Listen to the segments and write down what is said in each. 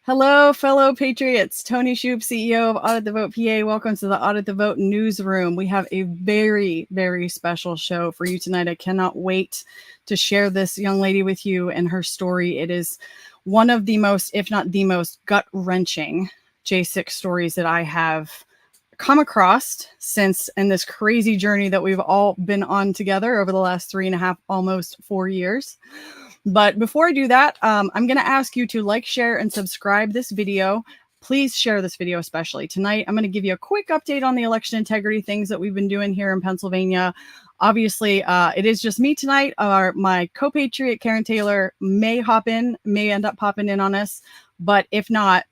Hello, fellow Patriots. Toni, CEO of Audit the Vote PA. Welcome to the Audit the Vote newsroom. We have a very, very special show for you tonight. I cannot wait to share this young lady with you and her story. It is one of the most, if not the most, gut-wrenching J6 stories that I have come across since in this crazy journey that we've all been on together over the last 3.5, almost 4 years. But before I do that, I'm going to ask you to like, share, and subscribe this video. Please share this video, especially tonight. I'm going to give you a quick update on the election integrity things that we've been doing here in Pennsylvania. Obviously, it is just me tonight. My co-patriot, Karen Taylor, may end up popping in on us. But if not,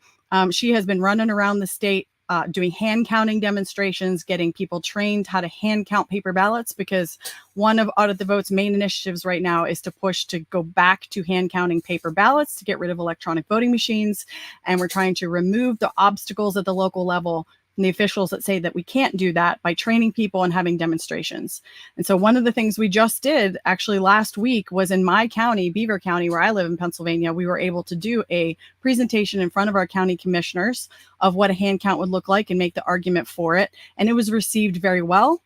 she has been running around the state doing hand counting demonstrations, getting people trained how to hand count paper ballots, because one of Audit the Vote's main initiatives right now is to push to go back to hand counting paper ballots to get rid of electronic voting machines. And we're trying to remove the obstacles at the local level and the officials that say that we can't do that by training people and having demonstrations. And so one of the things we just did actually last week was in my county, Beaver County, where I live in Pennsylvania. We were able to do a presentation in front of our county commissioners of what a hand count would look like and make the argument for it. And it was received very well.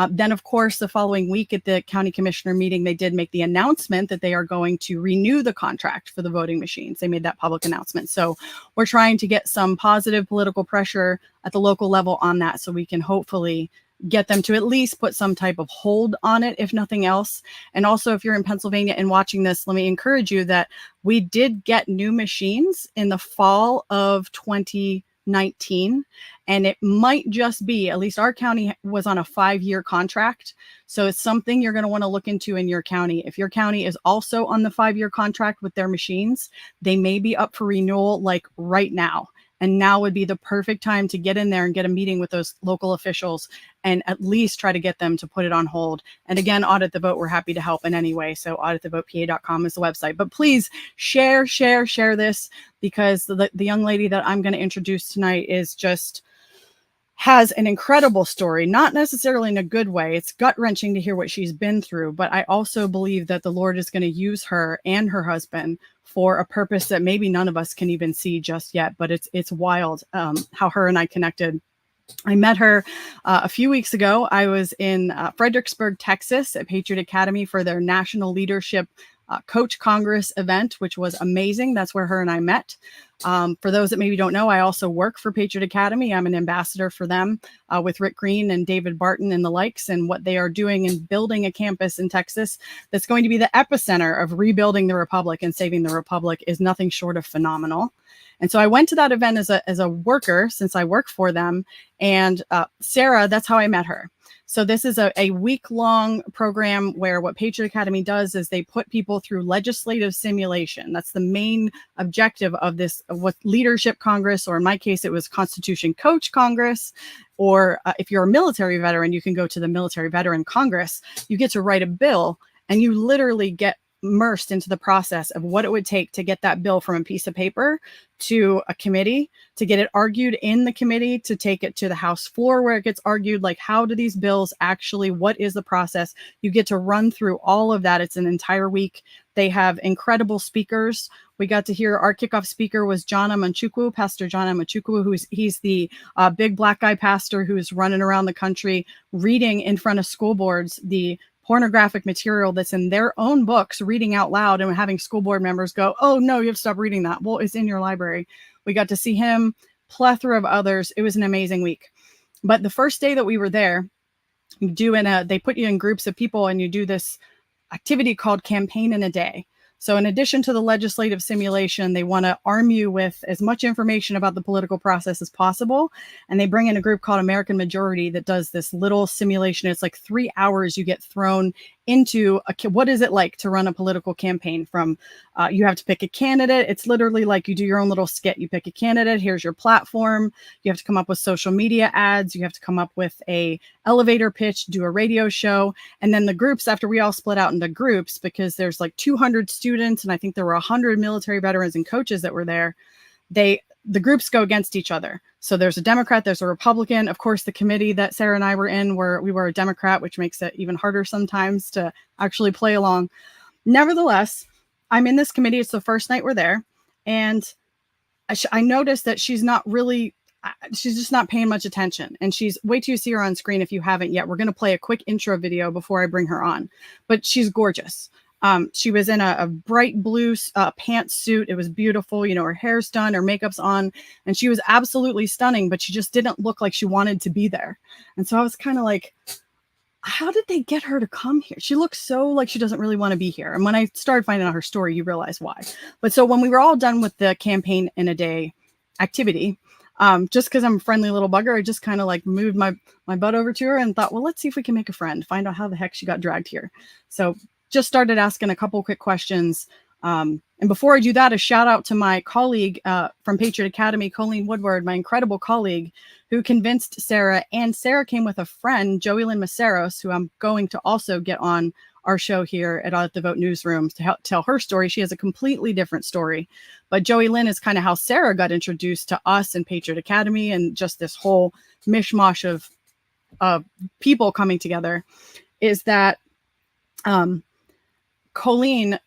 Then, of course, the following week at the county commissioner meeting, they did make the announcement that they are going to renew the contract for the voting machines. They made that public announcement. So we're trying to get some positive political pressure at the local level on that, so we can hopefully get them to at least put some type of hold on it, if nothing else. And also, if you're in Pennsylvania and watching this, let me encourage you that we did get new machines in the fall of 2019, and it might just be, at least our county was on a 5-year contract. So it's something you're going to want to look into in your county. If your county is also on the 5-year contract with their machines, they may be up for renewal like right now. And now would be the perfect time to get in there and get a meeting with those local officials and at least try to get them to put it on hold. And again, Audit the Vote, we're happy to help in any way. So auditthevotepA.com is the website. But please share this, because the young lady that I'm going to introduce tonight has an incredible story, not necessarily in a good way. It's gut-wrenching to hear what she's been through, but I also believe that the Lord is going to use her and her husband for a purpose that maybe none of us can even see just yet. But it's wild how her and I connected. I met her a few weeks ago. I was in Fredericksburg, Texas at Patriot Academy for their National Leadership Coach Congress event, which was amazing. That's where her and I met. For those that maybe don't know, I also work for Patriot Academy. I'm an ambassador for them with Rick Green and David Barton and the likes, and what they are doing in building a campus in Texas that's going to be the epicenter of rebuilding the Republic and saving the Republic is nothing short of phenomenal. And so I went to that event as a worker, since I work for them. And Sarah, that's how I met her. So this is a week-long program where what Patriot Academy does is they put people through legislative simulation. That's the main objective of this, what Leadership Congress, or in my case, it was Constitution Coach Congress. Or if you're a military veteran, you can go to the Military Veteran Congress. You get to write a bill, and you literally get immersed into the process of what it would take to get that bill from a piece of paper to a committee, to get it argued in the committee, to take it to the House floor where it gets argued. Like, how do these bills actually, what is the process? You get to run through all of that. It's an entire week. They have incredible speakers. We got to hear, our kickoff speaker was Pastor John Amachukwu, he's the big black guy pastor who's running around the country reading in front of school boards the pornographic material that's in their own books, reading out loud, and having school board members go, "Oh no, you have to stop reading that." Well, it's in your library. We got to see him, plethora of others. It was an amazing week. But the first day that we were there, they put you in groups of people, and you do this activity called Campaign in a Day. So in addition to the legislative simulation, they want to arm you with as much information about the political process as possible. And they bring in a group called American Majority that does this little simulation. It's like 3 hours you get thrown into what is it like to run a political campaign. From you have to pick a candidate. It's literally like you do your own little skit. You pick a candidate. Here's your platform. You have to come up with social media ads. You have to come up with a elevator pitch, do a radio show. And then the groups, after we all split out into groups, because there's like 200 students, and I think there were 100 military veterans and coaches that were there, the groups go against each other. So there's a Democrat, there's a Republican. Of course, the committee that Sarah and I were in, we were a Democrat, which makes it even harder sometimes to actually play along. Nevertheless, I'm in this committee. It's the first night we're there. And I noticed that she's not really, she's just not paying much attention. And wait till you see her on screen if you haven't yet. We're going to play a quick intro video before I bring her on. But she's gorgeous. She was in a bright blue pantsuit. It was beautiful. You know, her hair's done, her makeup's on, and she was absolutely stunning, but she just didn't look like she wanted to be there. And so I was kind of like, how did they get her to come here? She looks so like she doesn't really want to be here. And when I started finding out her story, you realize why. But so when we were all done with the campaign in a day activity, just because I'm a friendly little bugger, I just kind of like moved my butt over to her and thought, well, let's see if we can make a friend, find out how the heck she got dragged here. So just started asking a couple quick questions. And before I do that, a shout out to my colleague from Patriot Academy, Colleen Woodward, my incredible colleague who convinced Sarah, and Sarah came with a friend, Joey Lynn Maceros, who I'm going to also get on our show here at Audit The Vote Newsroom to tell her story. She has a completely different story, but Joey Lynn is kind of how Sarah got introduced to us in Patriot Academy and just this whole mishmash of people coming together. Is that Colleen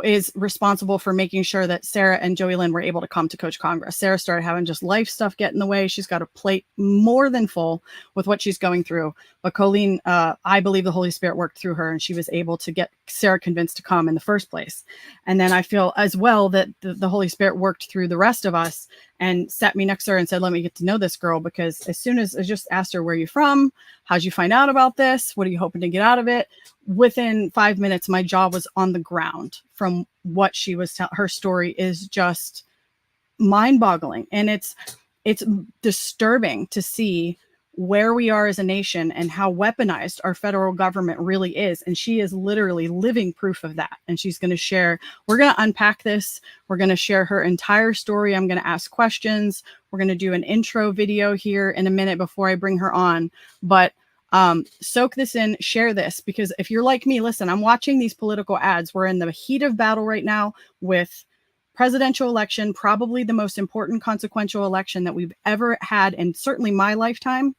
is responsible for making sure that Sarah and Joey Lynn were able to come to Coach Congress. Sarah started having just life stuff get in the way. She's got a plate more than full with what she's going through. But Colleen, I believe the Holy Spirit worked through her and she was able to get Sarah convinced to come in the first place. And then I feel as well that the Holy Spirit worked through the rest of us and sat me next to her and said, let me get to know this girl, because as soon as I just asked her, where are you from? How'd you find out about this? What are you hoping to get out of it? Within 5 minutes, my jaw was on the ground from what she was telling. Her story is just mind-boggling. And it's disturbing to see where we are as a nation and how weaponized our federal government really is. And she is literally living proof of that. And she's going to share, we're going to unpack this. We're going to share her entire story. I'm going to ask questions. We're going to do an intro video here in a minute before I bring her on. But soak this in, share this, because if you're like me, listen, I'm watching these political ads. We're in the heat of battle right now with presidential election, probably the most important consequential election that we've ever had in certainly my lifetime.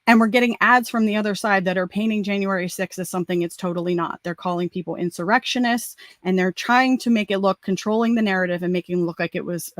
And we're getting ads from the other side that are painting January 6th as something it's totally not. They're calling people insurrectionists, and they're trying to make it look, controlling the narrative and making it look like it was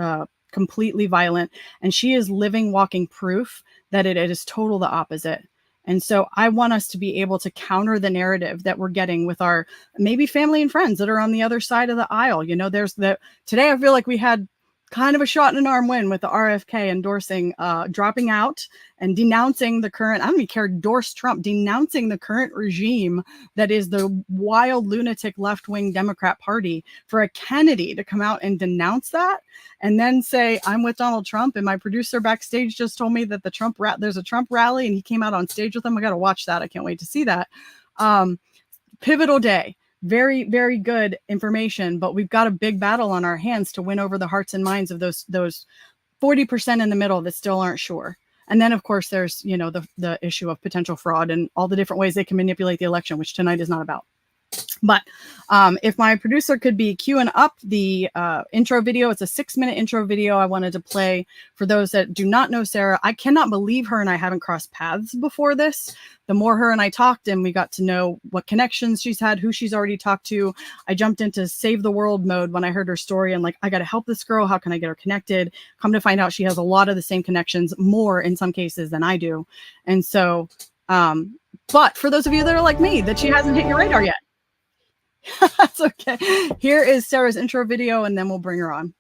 completely violent. And she is living, walking proof that it is total the opposite. And so I want us to be able to counter the narrative that we're getting with our maybe family and friends that are on the other side of the aisle. You know, today I feel like we had kind of a shot in an arm win with the RFK endorsing, dropping out and denouncing the current, I don't even care, endorse Trump, denouncing the current regime that is the wild lunatic left-wing Democrat Party. For a Kennedy to come out and denounce that and then say, I'm with Donald Trump, and my producer backstage just told me that there's a Trump rally and he came out on stage with them. I got to watch that. I can't wait to see that. Pivotal day. Very, very good information, but we've got a big battle on our hands to win over the hearts and minds of those 40% in the middle that still aren't sure. And then, of course, there's, you know, the issue of potential fraud and all the different ways they can manipulate the election, which tonight is not about. But if my producer could be queuing up the intro video, it's a 6-minute intro video I wanted to play for those that do not know Sarah. I cannot believe her and I haven't crossed paths before this. The more her and I talked and we got to know what connections she's had, who she's already talked to, I jumped into save the world mode when I heard her story and like, I got to help this girl. How can I get her connected? Come to find out she has a lot of the same connections, more in some cases than I do. And so, but for those of you that are like me, that she hasn't hit your radar yet, that's okay. Here is Sarah's intro video, and then we'll bring her on.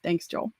Thanks, Joel.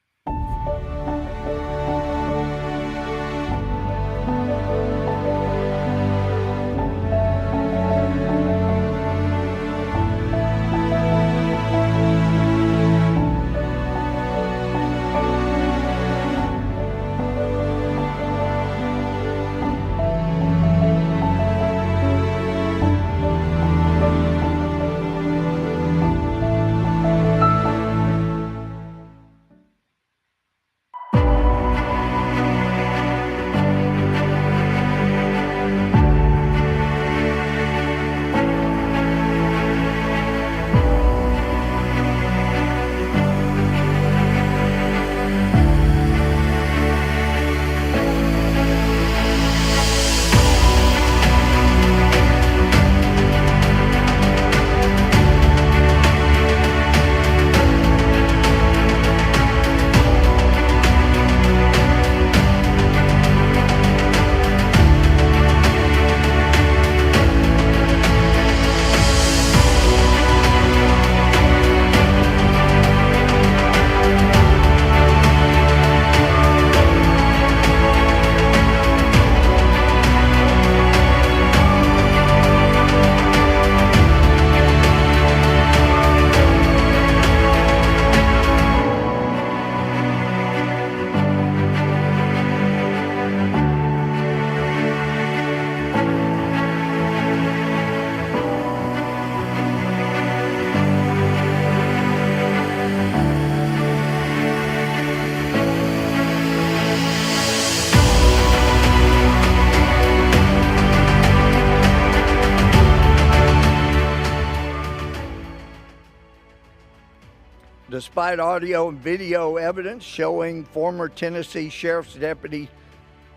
Despite audio and video evidence showing former Tennessee Sheriff's Deputy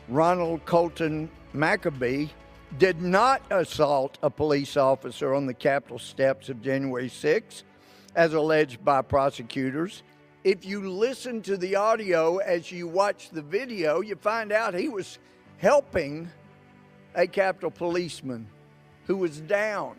Ronald Colton McAbee did not assault a police officer on the Capitol steps of January 6, as alleged by prosecutors, if you listen to the audio as you watch the video, you find out he was helping a Capitol policeman who was down.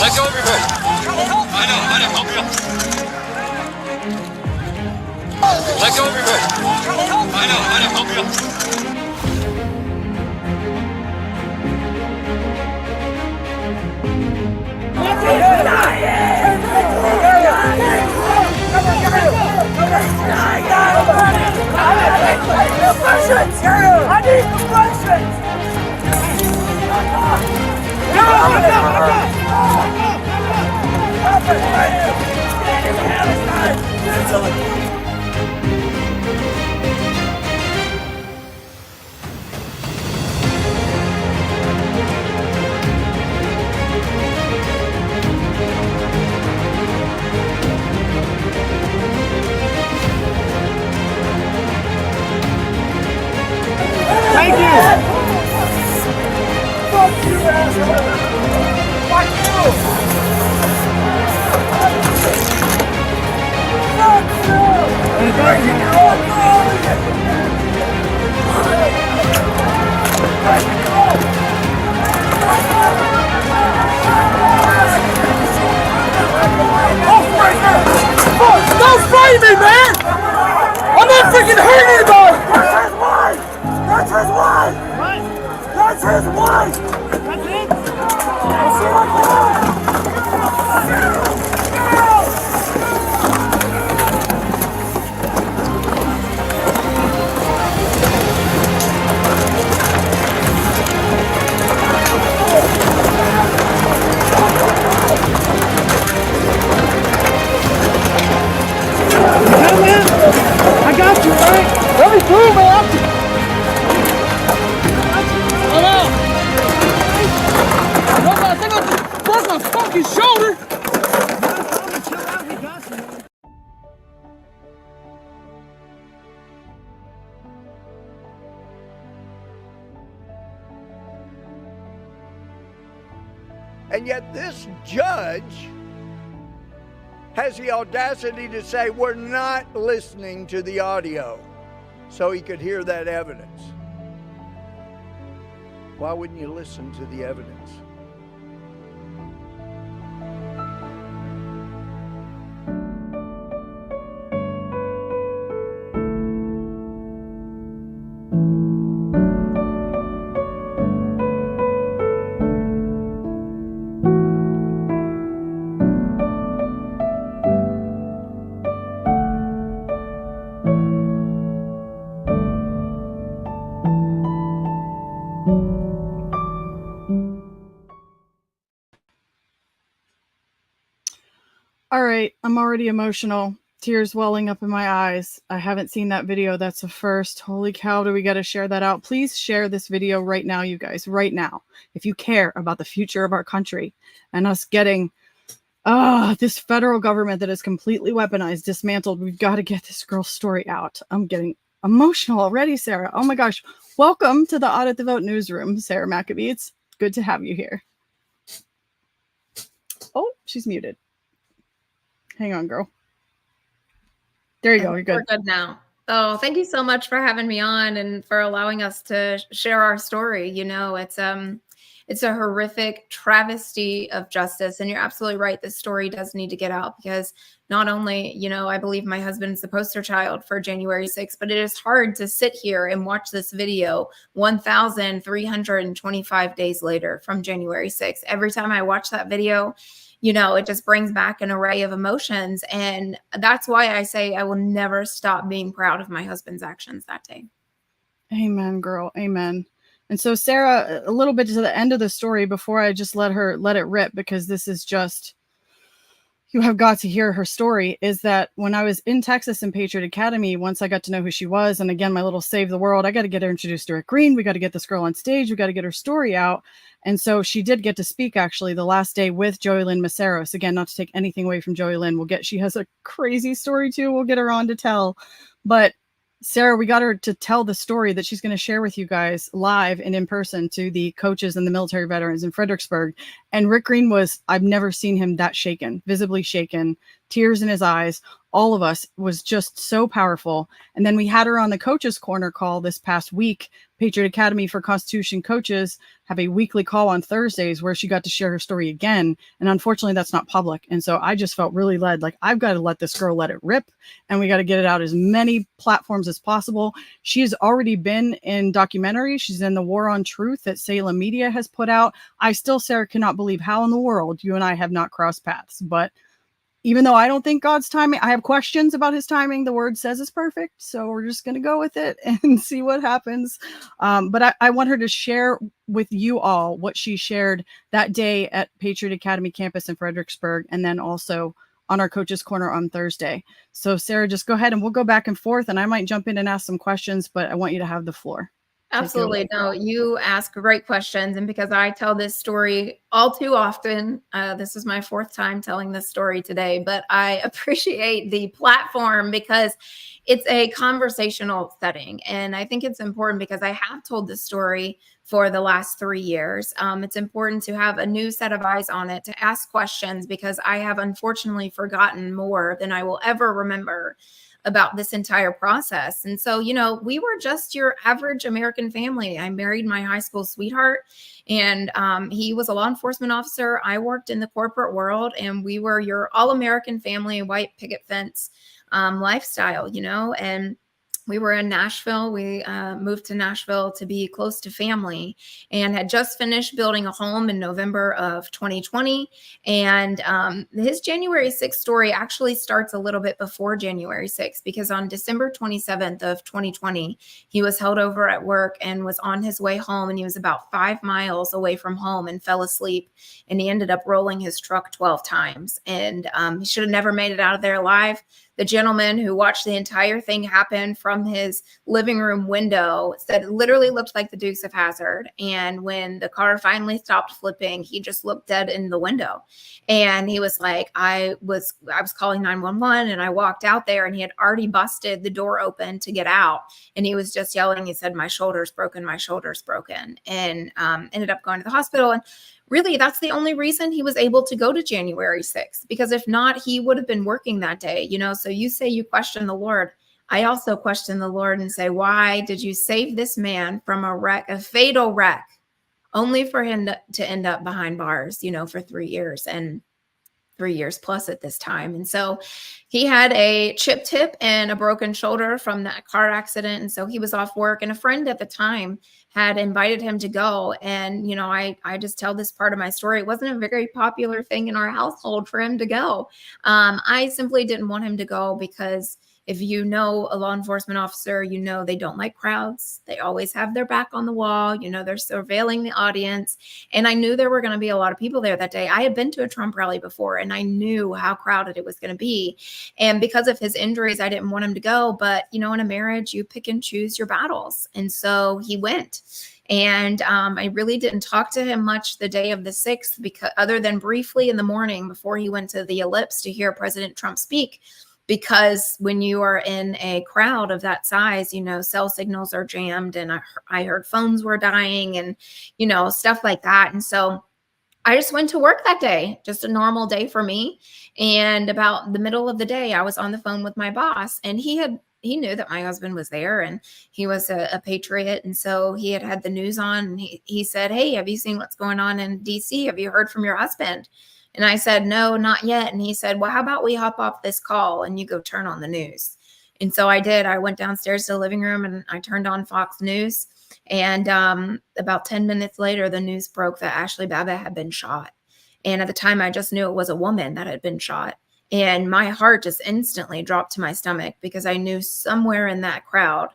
Let go of your boat. I know, help you. Let go of your boat. I know, help you. I need completions! Thank you! Fuck you, asshole! Fuck you! Fuck you! Thank you! Don't fight me, man! I'm not freaking hurting anybody! That's his wife! What? That's his wife! That's it? I'll see my I got you, right? Let me through, man! Fucking shoulder! And yet this judge has the audacity to say we're not listening to the audio so he could hear that evidence. Why wouldn't you listen to the evidence? All right, I'm already emotional. Tears welling up in my eyes. I haven't seen that video. That's a first. Holy cow, do we got to share that out? Please share this video right now, you guys, right now. If you care about the future of our country and us getting this federal government that is completely weaponized, dismantled, we've got to get this girl's story out. I'm getting emotional already, Sarah. Oh my gosh. Welcome to the Audit the Vote newsroom, Sarah McAbee. It's good to have you here. Oh, she's muted. Hang on, girl. There you go. You're good. We're good now. Oh, thank you so much for having me on and for allowing us to share our story. You know, it's a horrific travesty of justice. And you're absolutely right. This story does need to get out because not only, you know, I believe my husband's the poster child for January 6th, but it is hard to sit here and watch this video 1,325 days later from January 6th. Every time I watch that video, you know, it just brings back an array of emotions. And that's why I say I will never stop being proud of my husband's actions that day. Amen, girl. Amen. And so, Sarah, a little bit to the end of the story before I just let it rip, because this is just, you have got to hear her story, is that when I was in Texas in Patriot Academy, once I got to know who she was, and again, my little save the world, I got to get her introduced to Rick Green. We got to get this girl on stage. We got to get her story out. And so she did get to speak actually the last day with Joey Lynn Maceros. Again, not to take anything away from Joey Lynn. She has a crazy story too. We'll get her on to tell. But Sarah, we got her to tell the story that she's going to share with you guys live and in person to the coaches and the military veterans in Fredericksburg. And Rick Green I've never seen him that shaken, visibly shaken, tears in his eyes. All of us, was just so powerful. And then we had her on the Coaches Corner call this past week. Patriot Academy for Constitution coaches have a weekly call on Thursdays where she got to share her story again. And unfortunately, that's not public. And so I just felt really led, like, I've got to let this girl let it rip, and we got to get it out as many platforms as possible. She has already been in documentaries. She's in the War on Truth that Salem Media has put out. I still, Sarah, cannot believe how in the world you and I have not crossed paths. But even though I don't think God's timing, I have questions about his timing. The word says it's perfect. So we're just going to go with it and see what happens. But I want her to share with you all what she shared that day at Patriot Academy campus in Fredericksburg, and then also on our Coaches Corner on Thursday. So Sarah, just go ahead and we'll go back and forth, and I might jump in and ask some questions, but I want you to have the floor. Absolutely. No, you ask great questions. And because I tell this story all too often, this is my fourth time telling this story today, but I appreciate the platform because it's a conversational setting. And I think it's important because I have told this story for the last 3 years. It's important to have a new set of eyes on it, to ask questions, because I have unfortunately forgotten more than I will ever remember about this entire process. And so, you know, we were just your average American family. I married my high school sweetheart, and he was a law enforcement officer. I worked in the corporate world, and we were your all-American family, white picket fence lifestyle, you know. And we were in Nashville. We moved to Nashville to be close to family, and had just finished building a home in November of 2020. And his January 6th story actually starts a little bit before January 6th, because on December 27th of 2020, he was held over at work and was on his way home, and he was about 5 miles away from home and fell asleep, and he ended up rolling his truck 12 times. And he should have never made it out of there alive. The gentleman who watched the entire thing happen from his living room window said it literally looked like the Dukes of Hazzard. And when the car finally stopped flipping, he just looked dead in the window. And he was like, I was calling 911, and I walked out there, and he had already busted the door open to get out. And he was just yelling. He said, my shoulder's broken, my shoulder's broken, and ended up going to the hospital. And really, that's the only reason he was able to go to January 6th, because if not, he would have been working that day, you know. So you say you question the Lord. I also question the Lord and say, why did you save this man from a wreck, a fatal wreck, only for him to end up behind bars, you know, for 3 years and 3 years plus at this time. And so he had a chipped hip and a broken shoulder from that car accident. And so he was off work, and a friend at the time had invited him to go. And, you know, I just tell this part of my story. It wasn't a very popular thing in our household for him to go. I simply didn't want him to go because If you know a law enforcement officer, you know they don't like crowds. They always have their back on the wall. You know, they're surveilling the audience. And I knew there were going to be a lot of people there that day. I had been to a Trump rally before, and I knew how crowded it was going to be. And because of his injuries, I didn't want him to go. But, you know, in a marriage, you pick and choose your battles. And so he went. And I really didn't talk to him much the day of the 6th, because other than briefly in the morning before he went to the Ellipse to hear President Trump speak, because when you are in a crowd of that size, you know, cell signals are jammed, and I heard phones were dying and, you know, stuff like that. And so I just went to work that day, just a normal day for me. And about the middle of the day, I was on the phone with my boss, and he knew that my husband was there, and he was a patriot. And so he had the news on, and he said, "Hey, have you seen what's going on in DC? Have you heard from your husband?" And I said, "No, not yet." And he said, "Well, how about we hop off this call and you go turn on the news?" And so I did. I went downstairs to the living room and I turned on Fox News. And about 10 minutes later, the news broke that Ashley Babbitt had been shot. And at the time, I just knew it was a woman that had been shot. And my heart just instantly dropped to my stomach, because I knew somewhere in that crowd,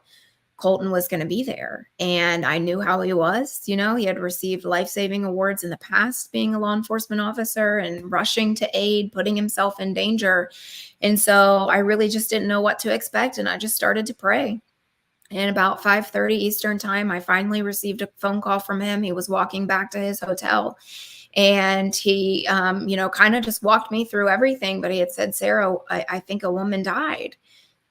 Colton was going to be there. And I knew how he was. You know, he had received life-saving awards in the past, being a law enforcement officer and rushing to aid, putting himself in danger. And so I really just didn't know what to expect. And I just started to pray. And about 5:30 Eastern time, I finally received a phone call from him. He was walking back to his hotel. And he, you know, kind of just walked me through everything. But he had said, "Sarah, I think a woman died."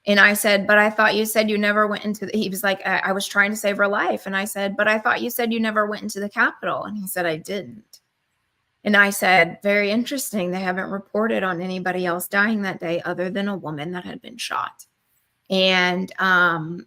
And I said, "But I thought you said you never went into he was like, I was trying to save her life." And I said, "But I thought you said you never went into the Capitol." And he said, "I didn't." And I said, "Very interesting. They haven't reported on anybody else dying that day other than a woman that had been shot." And,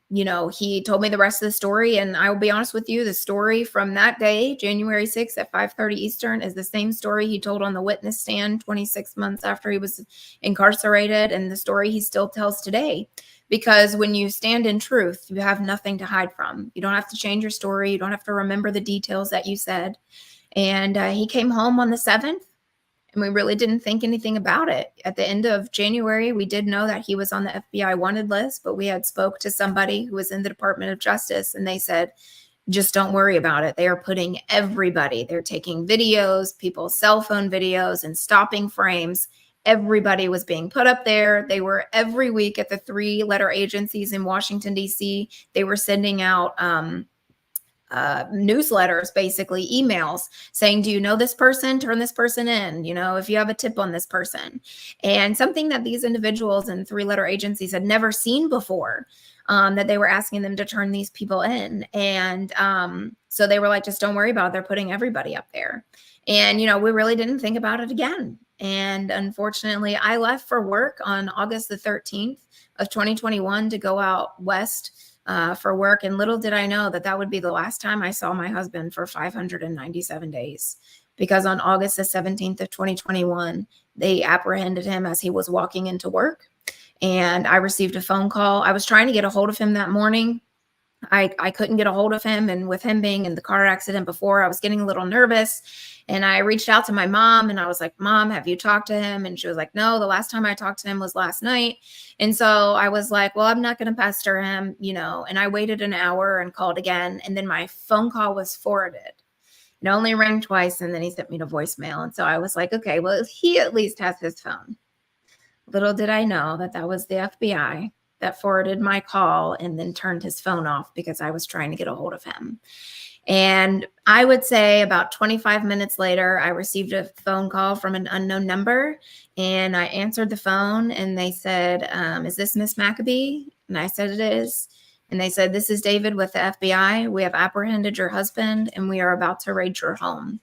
you know, he told me the rest of the story. And I will be honest with you, the story from that day, January 6th at 5:30 Eastern, is the same story he told on the witness stand 26 months after he was incarcerated, and the story he still tells today. Because when you stand in truth, you have nothing to hide from. You don't have to change your story. You don't have to remember the details that you said. And he came home on the 7th. And we really didn't think anything about it. At the end of January, we did know that he was on the FBI wanted list, but we had spoke to somebody who was in the Department of Justice, and they said, "Just don't worry about it. They are putting everybody. They're taking videos, people's cell phone videos, and stopping frames. Everybody was being put up there." They were every week at the 3-letter agencies in Washington, D.C. They were sending out newsletters, basically emails saying, "Do you know this person? Turn this person in. You know, if you have a tip on this person." And something that these individuals in 3-letter agencies had never seen before, that they were asking them to turn these people in. And so they were like, "Just don't worry about it. They're putting everybody up there." And, you know, we really didn't think about it again. And unfortunately, I left for work on August the 13th of 2021 to go out west for work. And little did I know that that would be the last time I saw my husband for 597 days. Because on August the 17th of 2021, they apprehended him as he was walking into work. And I received a phone call. I was trying to get a hold of him that morning. I couldn't get a hold of him. And with him being in the car accident before, I was getting a little nervous. And I reached out to my mom and I was like, "Mom, have you talked to him?" And she was like, "No, the last time I talked to him was last night." And so I was like, "Well, I'm not going to pester him, you know." And I waited an hour and called again. And then my phone call was forwarded. It only rang twice, and then he sent me to voicemail. And so I was like, okay, well, he at least has his phone. Little did I know that that was the FBI that forwarded my call and then turned his phone off because I was trying to get a hold of him. And I would say about 25 minutes later, I received a phone call from an unknown number, and I answered the phone, and they said, "Is this Miss McAbee?" And I said, "It is." And they said, "This is David with the FBI. We have apprehended your husband, and we are about to raid your home."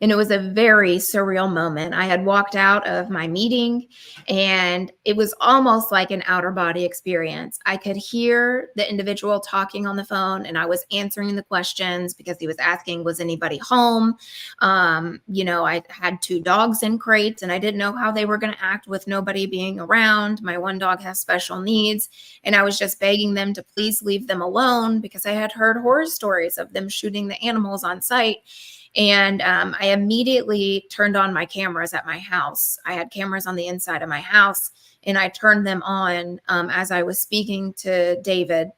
And it was a very surreal moment. I had walked out of my meeting, and it was almost like an outer body experience. I could hear the individual talking on the phone, and I was answering the questions because he was asking, was anybody home? You know, I had 2 dogs in crates, and I didn't know how they were going to act with nobody being around. My one dog has special needs, and I was just begging them to please leave them alone because I had heard horror stories of them shooting the animals on sight. And I immediately turned on my cameras at my house. I had cameras on the inside of my house, and I turned them on as I was speaking to David.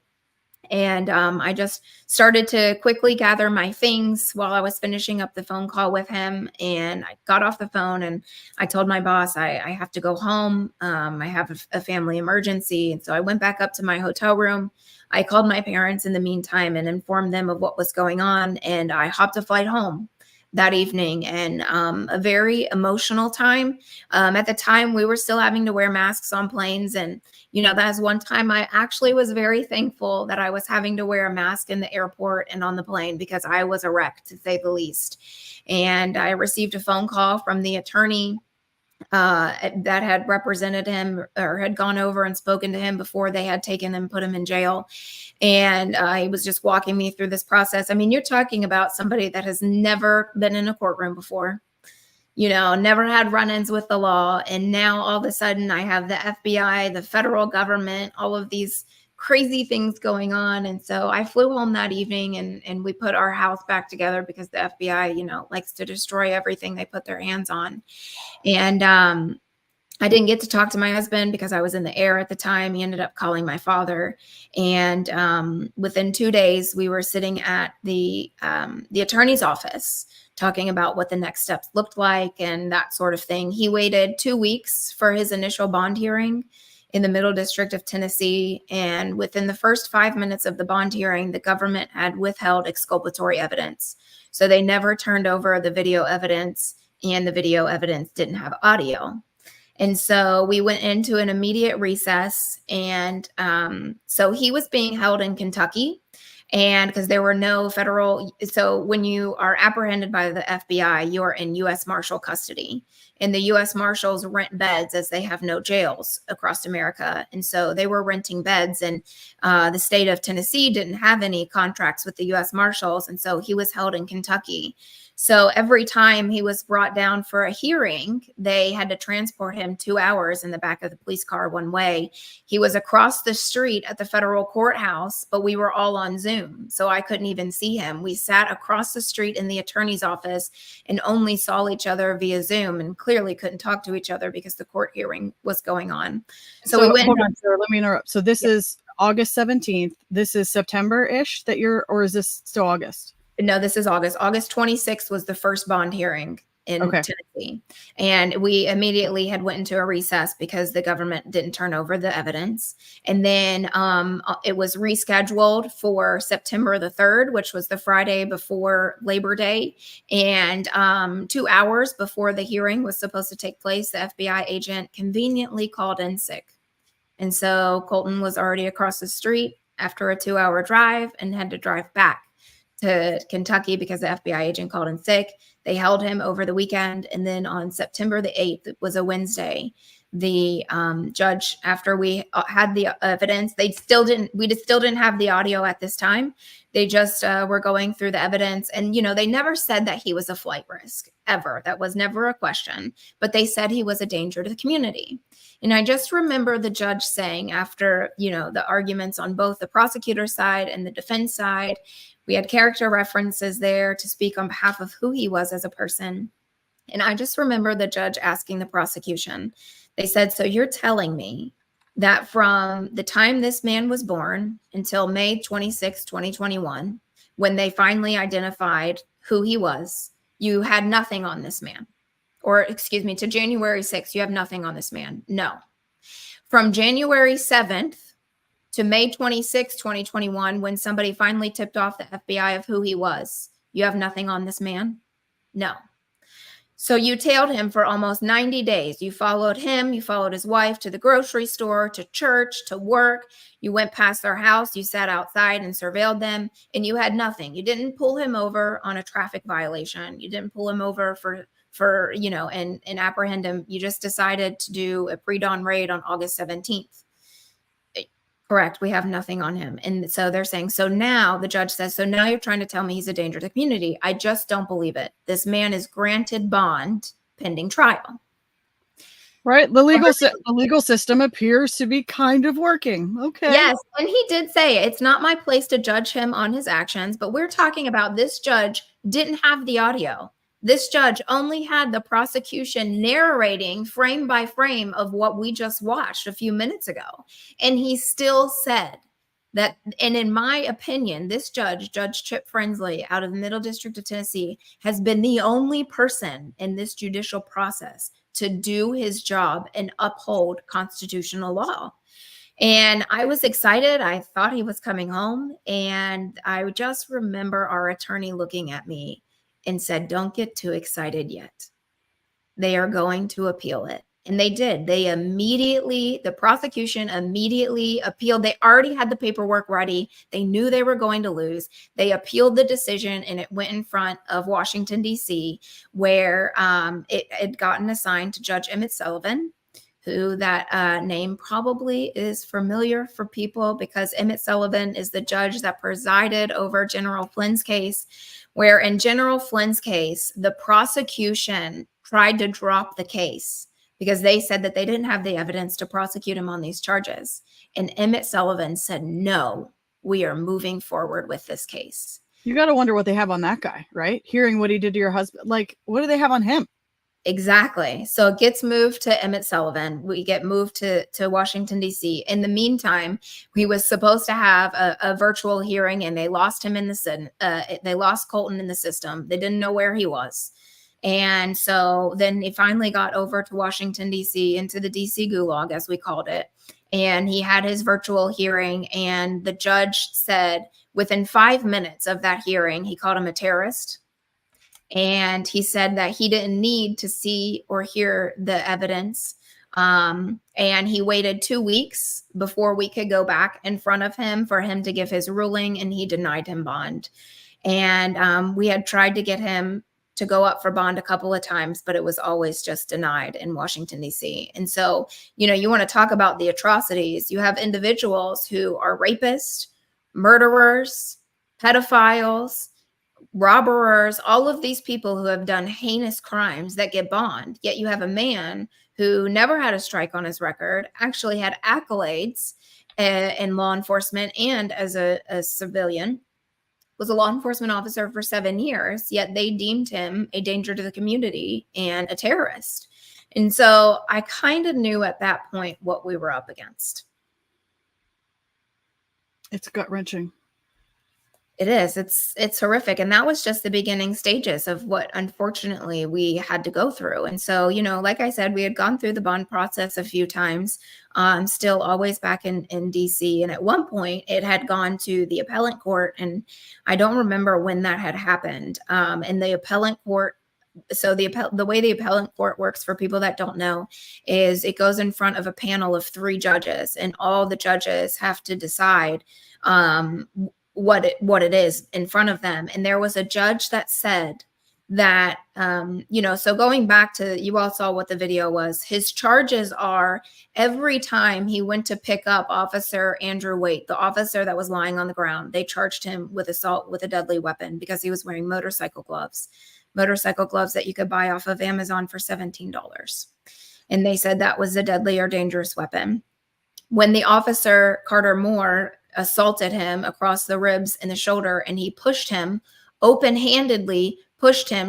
And I just started to quickly gather my things while I was finishing up the phone call with him. And I got off the phone and I told my boss, I have to go home. I have a family emergency. And so I went back up to my hotel room. I called my parents in the meantime and informed them of what was going on. And I hopped a flight home that evening, and a very emotional time. At the time, we were still having to wear masks on planes. And, that was one time I actually was very thankful that I was having to wear a mask in the airport and on the plane, because I was a wreck, to say the least. And I received a phone call from the attorney that had represented him, or had gone over and spoken to him before they had taken him, put him in jail. And he was just walking me through this process. I mean, you're talking about somebody that has never been in a courtroom before, never had run-ins with the law. And now all of a sudden I have the FBI, the federal government, all of these crazy things going on. And so I flew home that evening, and we put our house back together, because the FBI, likes to destroy everything they put their hands on. And I didn't get to talk to my husband because I was in the air at the time. He ended up calling my father. And within 2 days, we were sitting at the attorney's office talking about what the next steps looked like and that sort of thing. He waited 2 weeks for his initial bond hearing in the Middle District of Tennessee. And within the first 5 minutes of the bond hearing, the government had withheld exculpatory evidence. So they never turned over the video evidence, and the video evidence didn't have audio. And so we went into an immediate recess. And so he was being held in Kentucky, and because there were no federal, so when you are apprehended by the FBI, you're in U.S. Marshal custody, and the U.S. Marshals rent beds, as they have no jails across America. And so they were renting beds, and the state of Tennessee didn't have any contracts with the U.S. Marshals. And so he was held in Kentucky. So every time he was brought down for a hearing, they had to transport him 2 hours in the back of the police car one way. He was across the street at the federal courthouse, but we were all on Zoom, so I couldn't even see him. We sat across the street in the attorney's office and only saw each other via Zoom, and clearly couldn't talk to each other because the court hearing was going on. So we went. Hold on, Sarah, let me interrupt. So this is August 17th. This is September-ish that or is this still August? No, this is August. August 26th was the first bond hearing in Tennessee. And we immediately had went into a recess because the government didn't turn over the evidence. And then it was rescheduled for September the 3rd, which was the Friday before Labor Day. And 2 hours before the hearing was supposed to take place, the FBI agent conveniently called in sick. And so Colton was already across the street after a 2-hour drive and had to drive back to Kentucky because the FBI agent called in sick. They held him over the weekend. And then on September the 8th, it was a Wednesday, the judge, after we had the evidence, we still didn't have the audio at this time. They just were going through the evidence. And, they never said that he was a flight risk ever. That was never a question, but they said he was a danger to the community. And I just remember the judge saying, after, the arguments on both the prosecutor side and the defense side, we had character references there to speak on behalf of who he was as a person. And I just remember the judge asking the prosecution, they said, so you're telling me that from the time this man was born until May 26, 2021, when they finally identified who he was, you had nothing on this man? Or excuse me, to January 6th, you have nothing on this man? No. From January 7th, to May 26, 2021, when somebody finally tipped off the FBI of who he was, you have nothing on this man? No. So you tailed him for almost 90 days. You followed him, you followed his wife to the grocery store, to church, to work. You went past their house, you sat outside and surveilled them, and you had nothing. You didn't pull him over on a traffic violation. You didn't pull him over for and apprehend him. You just decided to do a pre-dawn raid on August 17th. Correct. We have nothing on him. And so they're saying, so now the judge says, so now you're trying to tell me he's a danger to the community. I just don't believe it. This man is granted bond pending trial. Right. The legal system appears to be kind of working. Okay. Yes, and he did say it's not my place to judge him on his actions, but we're talking about this judge didn't have the audio. This judge only had the prosecution narrating frame by frame of what we just watched a few minutes ago. And he still said that, and in my opinion, this judge, Judge Chip Frensley out of the Middle District of Tennessee, has been the only person in this judicial process to do his job and uphold constitutional law. And I was excited. I thought he was coming home. And I just remember our attorney looking at me and said, don't get too excited yet. They are going to appeal it. And they did. The prosecution immediately appealed. They already had the paperwork ready. They knew they were going to lose. They appealed the decision, and it went in front of Washington, D.C., where it had gotten assigned to Judge Emmett Sullivan, who that name probably is familiar for people because Emmett Sullivan is the judge that presided over General Flynn's case, where in General Flynn's case, the prosecution tried to drop the case because they said that they didn't have the evidence to prosecute him on these charges. And Emmett Sullivan said, no, we are moving forward with this case. You got to wonder what they have on that guy, right? Hearing what he did to your husband. Like, what do they have on him? Exactly. So it gets moved to Emmett Sullivan. We get moved to Washington, D.C. In the meantime, he was supposed to have a virtual hearing, and they lost him in they lost Colton in the system. They didn't know where he was. And so then he finally got over to Washington, D.C., into the D.C. gulag, as we called it. And he had his virtual hearing. And the judge said within 5 minutes of that hearing, he called him a terrorist. And he said that he didn't need to see or hear the evidence. And he waited 2 weeks before we could go back in front of him for him to give his ruling. And he denied him bond. And we had tried to get him to go up for bond a couple of times, but it was always just denied in Washington, D.C. And so, you want to talk about the atrocities. You have individuals who are rapists, murderers, pedophiles, robbers, all of these people who have done heinous crimes that get bond. Yet you have a man who never had a strike on his record, actually had accolades in law enforcement and as a civilian, was a law enforcement officer for 7 years, yet they deemed him a danger to the community and a terrorist. And so I kind of knew at that point what we were up against. It's gut-wrenching. It is. It's horrific. And that was just the beginning stages of what, unfortunately, we had to go through. And so, like I said, we had gone through the bond process a few times, still always back in DC. And at one point it had gone to the appellate court. And I don't remember when that had happened. And the appellate court, so the way the appellate court works, for people that don't know, is it goes in front of a panel of 3 judges, and all the judges have to decide what it is in front of them. And there was a judge that said that, so going back to, you all saw what the video was, his charges are every time he went to pick up Officer Andrew Waite, the officer that was lying on the ground, they charged him with assault with a deadly weapon because he was wearing motorcycle gloves that you could buy off of Amazon for $17. And they said that was a deadly or dangerous weapon. When the officer, Carter Moore, assaulted him across the ribs and the shoulder, and he pushed him open-handedly,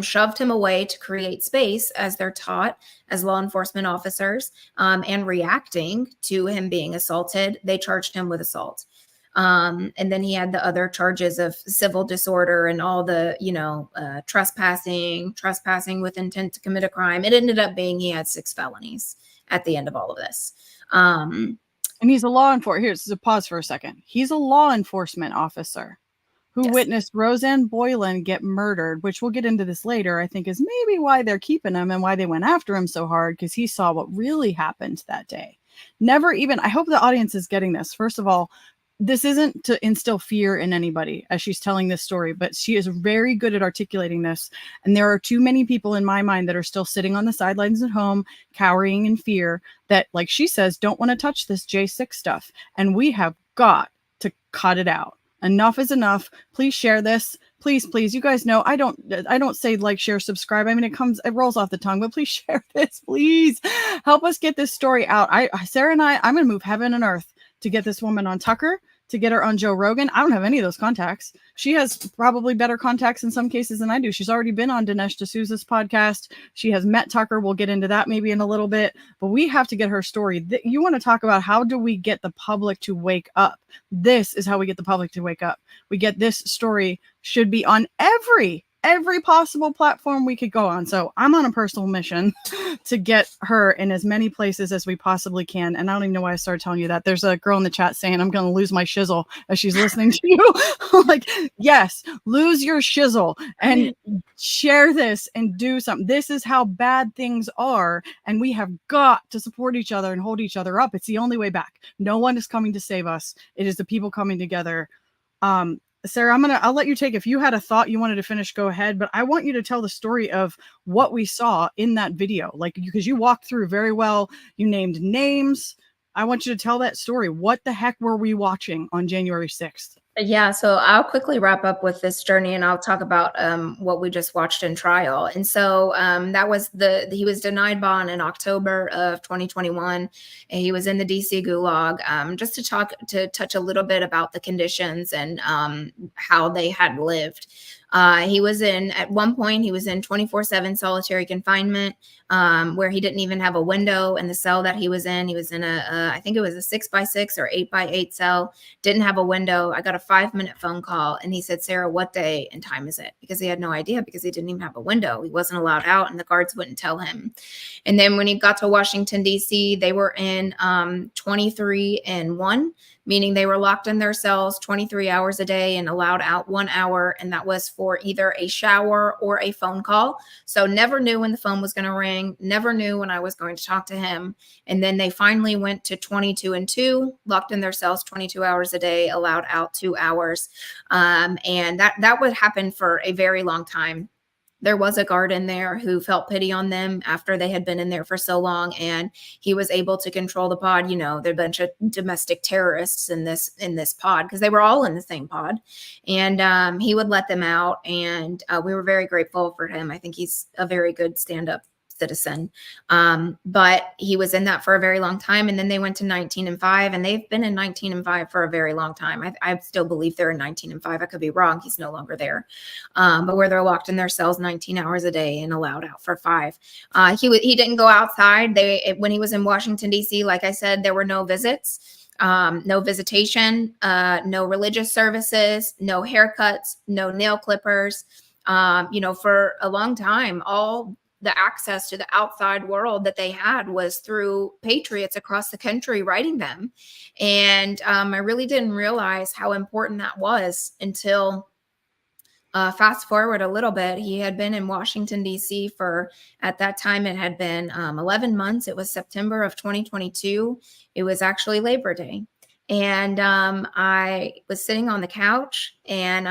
shoved him away to create space, as they're taught as law enforcement officers, and reacting to him being assaulted, they charged him with assault. And then he had the other charges of civil disorder and all the, trespassing with intent to commit a crime. It ended up being he had 6 felonies at the end of all of this. And he's a law enforcement. Here's a pause for a second. He's a law enforcement officer who witnessed Roseanne Boylan get murdered, which we'll get into this later, I think is maybe why they're keeping him and why they went after him so hard, because he saw what really happened that day. I hope the audience is getting this. First of all, this isn't to instill fear in anybody as she's telling this story, but she is very good at articulating this. And there are too many people in my mind that are still sitting on the sidelines at home, cowering in fear that, like she says, don't want to touch this J6 stuff. And we have got to cut it out. Enough is enough. Please share this. please, you guys know I don't say like, share, subscribe. I mean, it rolls off the tongue, but please share this. Please help us get this story out. Sarah and I'm going to move heaven and earth to get this woman on Tucker, to get her on Joe Rogan. I don't have any of those contacts. She has probably better contacts in some cases than I do. She's already been on Dinesh D'Souza's podcast. She has met Tucker. We'll get into that maybe in a little bit, but we have to get her story. You want to talk about how do we get the public to wake up? This is how we get the public to wake up. We get this story should be on every possible platform we could go on. So I'm on a personal mission to get her in as many places as we possibly can. And I don't even know why I started telling you that. There's a girl in the chat saying I'm going to lose my shizzle as she's listening to you. Like, yes, lose your shizzle and share this and do something. This is how bad things are. And we have got to support each other and hold each other up. It's the only way back. No one is coming to save us. It is the people coming together. Sarah, I'll let you take, if you had a thought you wanted to finish, go ahead, but I want you to tell the story of what we saw in that video, like, because you walked through very well, you named names. I want you to tell that story. What the heck were we watching on January 6th? Yeah, so I'll quickly wrap up with this journey and I'll talk about what we just watched in trial. And so that was he was denied bond in October of 2021. And he was in the DC gulag. Just to touch a little bit about the conditions and how they had lived. At one point, he was in 24/7 solitary confinement, where he didn't even have a window in the cell that he was in. He was in I think it was a 6x6 or 8x8 cell, didn't have a window. I got a 5-minute phone call and he said, Sarah, what day and time is it? Because he had no idea, because he didn't even have a window. He wasn't allowed out and the guards wouldn't tell him. And then when he got to Washington, DC, they were in 23-1, meaning they were locked in their cells 23 hours a day and allowed out 1 hour. And that was for either a shower or a phone call. So never knew when the phone was going to ring, never knew when I was going to talk to him. And then they finally went to 22-2, locked in their cells 22 hours a day, allowed out 2 hours. And that would happen for a very long time. There was a guard in there who felt pity on them after they had been in there for so long, and he was able to control the pod. You know, there are a bunch of domestic terrorists in this pod, because they were all in the same pod, and he would let them out, and we were very grateful for him. I think he's a very good stand-up citizen. But he was in that for a very long time. And then they went to 19-5, and they've been in 19-5 for a very long time. I still believe they're in 19-5. I could be wrong. He's no longer there. But where they're locked in their cells 19 hours a day and allowed out for 5. He didn't go outside. When he was in Washington, DC, like I said, there were no visits. No visitation, no religious services, no haircuts, no nail clippers. For a long time, all the access to the outside world that they had was through patriots across the country writing them. And I really didn't realize how important that was until fast forward a little bit. He had been in Washington, D.C. for, at that time, it had been 11 months. It was September of 2022. It was actually Labor Day. And I was sitting on the couch and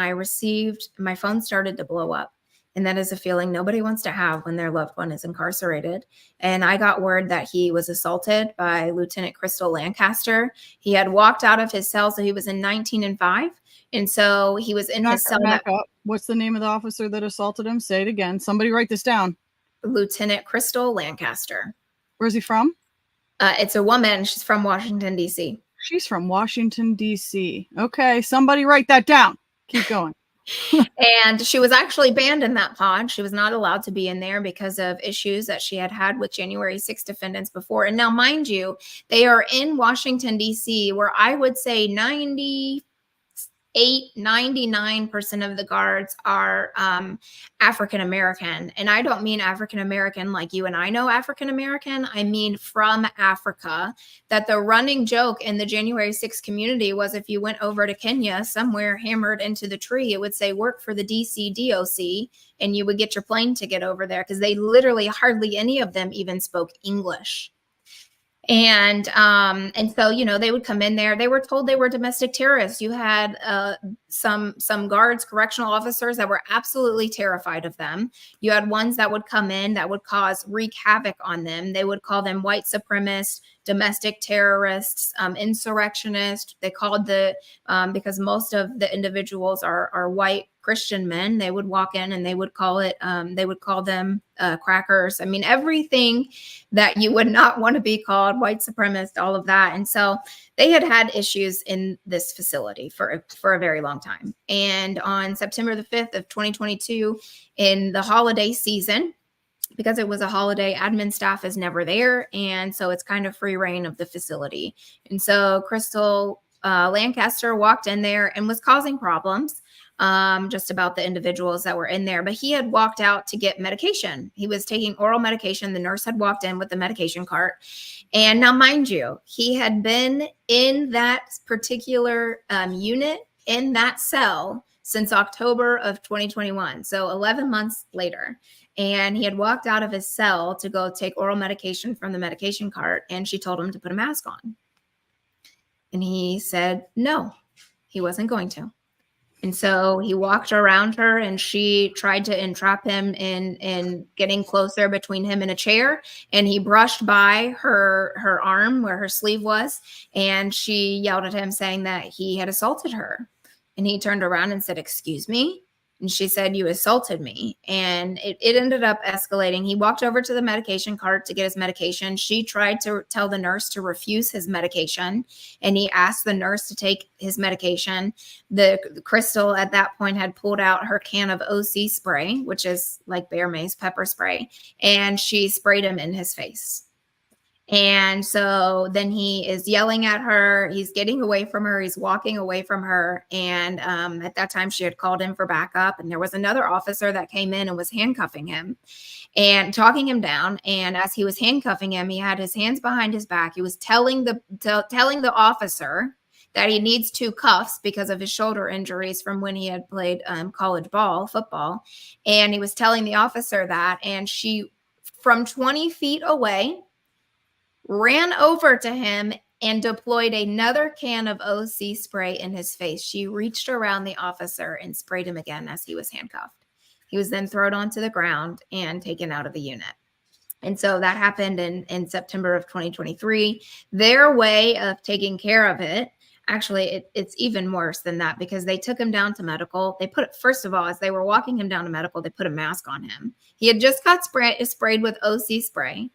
my phone started to blow up. And that is a feeling nobody wants to have when their loved one is incarcerated. And I got word that he was assaulted by Lieutenant Crystal Lancaster. He had walked out of his cell, so he was in 19-5. And so he was in his cell. What's the name of the officer that assaulted him? Say it again. Somebody write this down. Lieutenant Crystal Lancaster. Where's he from? It's a woman. She's from Washington, D.C. She's from Washington, D.C. Okay, somebody write that down. Keep going. And she was actually banned in that pod. She was not allowed to be in there because of issues that she had with January 6 defendants before. And now, mind you, they are in Washington, D.C., where I would say 99% of the guards are African-American. And I don't mean African-American like you and I know African-American. I mean from Africa. That the running joke in the January 6th community was, if you went over to Kenya, somewhere hammered into the tree, it would say work for the DC DOC, and you would get your plane ticket over there, because they literally hardly any of them even spoke English. And so, they would come in there. They were told they were domestic terrorists. You had some guards, correctional officers that were absolutely terrified of them. You had ones that would come in that would wreak havoc on them. They would call them white supremacists, domestic terrorists, insurrectionists. They called because most of the individuals are white Christian men, they would walk in and they would call them crackers. I mean, everything that you would not want to be called, white supremacist, all of that. And so they had issues in this facility for a very long time. And on September the 5th of 2022, in the holiday season, because it was a holiday, admin staff is never there. And so it's kind of free reign of the facility. And so Crystal Lancaster walked in there and was causing problems just about the individuals that were in there. But he had walked out to get medication. He was taking oral medication. The nurse had walked in with the medication cart. And now, mind you, he had been in that particular unit, in that cell, since October of 2021. So 11 months later. And he had walked out of his cell to go take oral medication from the medication cart. And she told him to put a mask on. And he said, no, he wasn't going to. And so he walked around her and she tried to entrap him in getting closer between him and a chair. And he brushed by her arm where her sleeve was. And she yelled at him saying that he had assaulted her. And he turned around and said, excuse me. And she said, you assaulted me. And it ended up escalating. He walked over to the medication cart to get his medication. She tried to tell the nurse to refuse his medication. And he asked the nurse to take his medication. The Crystal at that point had pulled out her can of OC spray, which is like bear mace pepper spray. And she sprayed him in his face. And so then he is yelling at her. He's getting away from her. He's walking away from her. And at that time, she had called in for backup. And there was another officer that came in and was handcuffing him and talking him down. And as he was handcuffing him, he had his hands behind his back. He was telling the officer that he needs 2 cuffs because of his shoulder injuries from when he had played college football. And he was telling the officer that. And she, from 20 feet away, ran over to him and deployed another can of OC spray in his face. She reached around the officer and sprayed him again as he was handcuffed. He was then thrown onto the ground and taken out of the unit. And so that happened in September of 2023. Their way of taking care of it, actually, it's even worse than that because they took him down to medical. First of all, as they were walking him down to medical, they put a mask on him. He had just got sprayed with OC spray.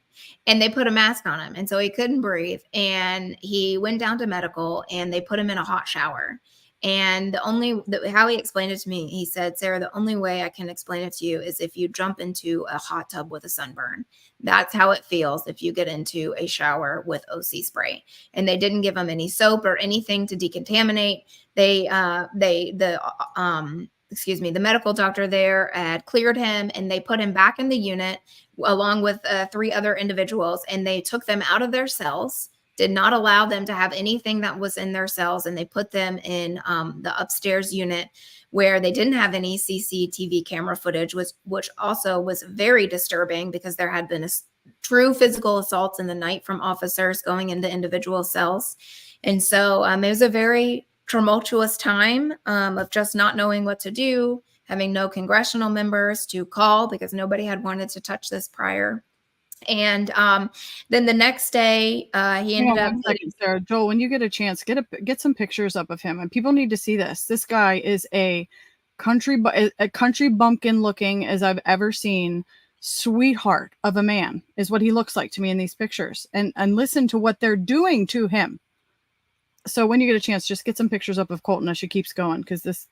And they put a mask on him. And so he couldn't breathe. And he went down to medical and they put him in a hot shower. And how he explained it to me, he said, Sarah, the only way I can explain it to you is if you jump into a hot tub with a sunburn. That's how it feels if you get into a shower with OC spray. And they didn't give him any soap or anything to decontaminate. The medical doctor there had cleared him and they put him back in the unit along with 3 other individuals. And they took them out of their cells, did not allow them to have anything that was in their cells. And they put them in the upstairs unit where they didn't have any CCTV camera footage, which also was very disturbing because there had been true physical assaults in the night from officers going into individual cells. And so it was a very tumultuous time of just not knowing what to do, having no congressional members to call because nobody had wanted to touch this prior. And then the next day, he ended up. Sarah, Joel, when you get a chance, get some pictures up of him, and people need to see this. This guy is a country bumpkin looking as I've ever seen. Sweetheart of a man is what he looks like to me in these pictures, and listen to what they're doing to him. So when you get a chance, just get some pictures up of Colton as she keeps going because this.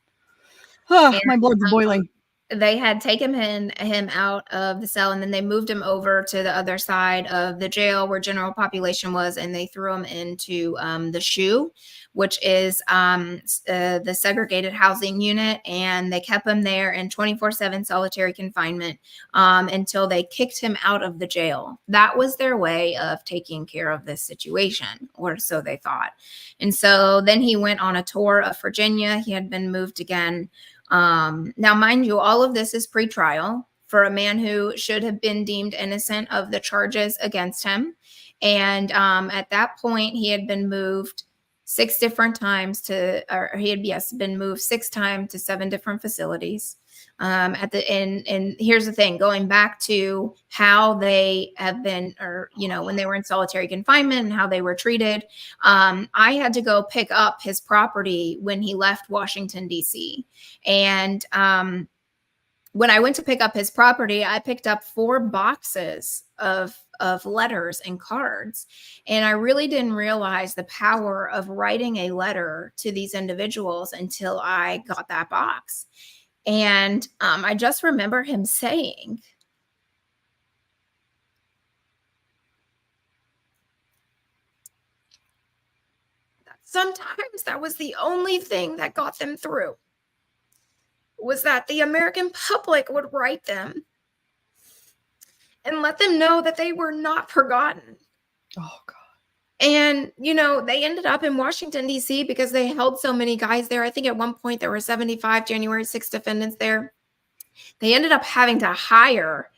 My blood's boiling. They had taken him out of the cell and then they moved him over to the other side of the jail where general population was. And they threw him into the SHU, which is the segregated housing unit. And they kept him there in 24/7 solitary confinement until they kicked him out of the jail. That was their way of taking care of this situation, or so they thought. And so then he went on a tour of Virginia. He had been moved again. Now, mind you, all of this is pre-trial for a man who should have been deemed innocent of the charges against him. And at that point, he had been moved 6 different times to, or he had, yes, been moved 6 times to 7 different facilities. At the end, and here's the thing, going back to how they have been, or, you know, when they were in solitary confinement and how they were treated. I had to go pick up his property when he left Washington, D.C. And when I went to pick up his property, I picked up 4 boxes of letters and cards. And I really didn't realize the power of writing a letter to these individuals until I got that box. And I just remember him saying, that sometimes that was the only thing that got them through, was that the American public would write them and let them know that they were not forgotten. Oh, God. And, you know, they ended up in Washington, D.C. because they held so many guys there. I think at one point there were 75 January 6th defendants there. They ended up having to hire